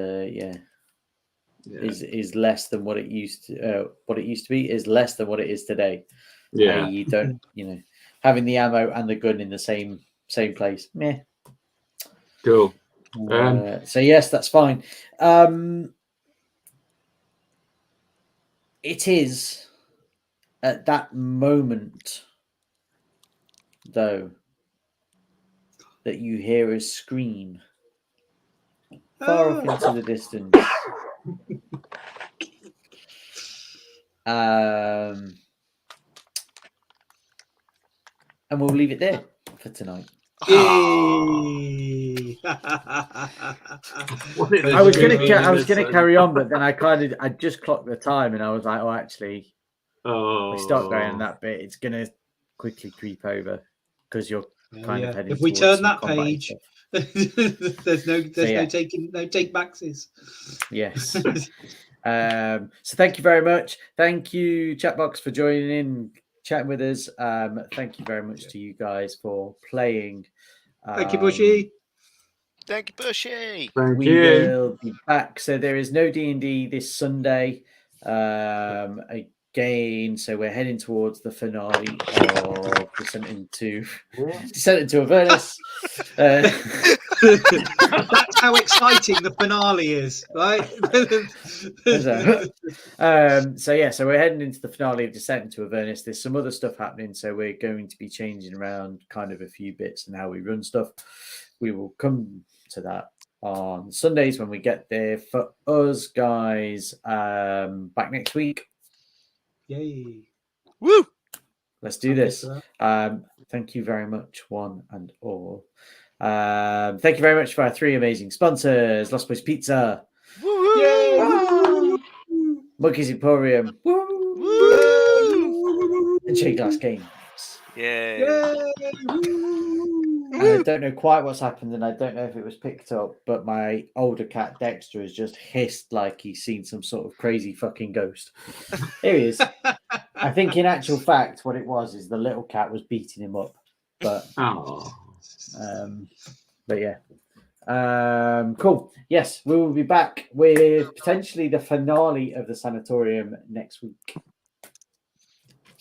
less than what it used to. What it used to be is less than what it is today. Yeah, you don't, having the ammo and the gun in the same place. Meh. Cool. So yes, that's fine. It is at that moment, though, that you hear a scream far off into the distance. And we'll leave it there for tonight. Yay! I was gonna carry on, but then I just clocked the time, and I was like, oh, actually, if we start going on that bit, it's gonna quickly creep over because you're kind of heading. If we towards turn that some combat page, stuff. there's no take backs. Yes. So thank you very much. Thank you, Chatbox, for joining in, chatting with us. Thank you very much to you guys for playing. Thank you, Bushy. Thank you, Bushy. Thank We you. will be back. So there is no D&D this Sunday. Again, so we're heading towards the finale of Descent into Avernus. That's how exciting the finale is, right? So we're heading into the finale of Descent into Avernus. There's some other stuff happening, so we're going to be changing around kind of a few bits and how we run stuff. We will come to that on Sundays when we get there. For us guys, back next week. Yay! Woo! Let's do this. Thank you very much, one and all. Thank you very much for our 3 amazing sponsors: Lost Boys Pizza, Yay! Monkey's Emporium, and Shade Glass Games. Yay! I don't know quite what's happened, and I don't know if it was picked up, but my older cat Dexter has just hissed like he's seen some sort of crazy fucking ghost. Here he is. I think in actual fact what it was is the little cat was beating him up. But yeah. Cool. Yes, we will be back with potentially the finale of the Sanitarium next week.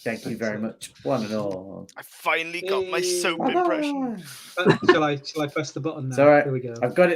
Thank you very much, one and all. I finally got my soap impression. Shall I press the button now? It's all right. Here we go. I've got it.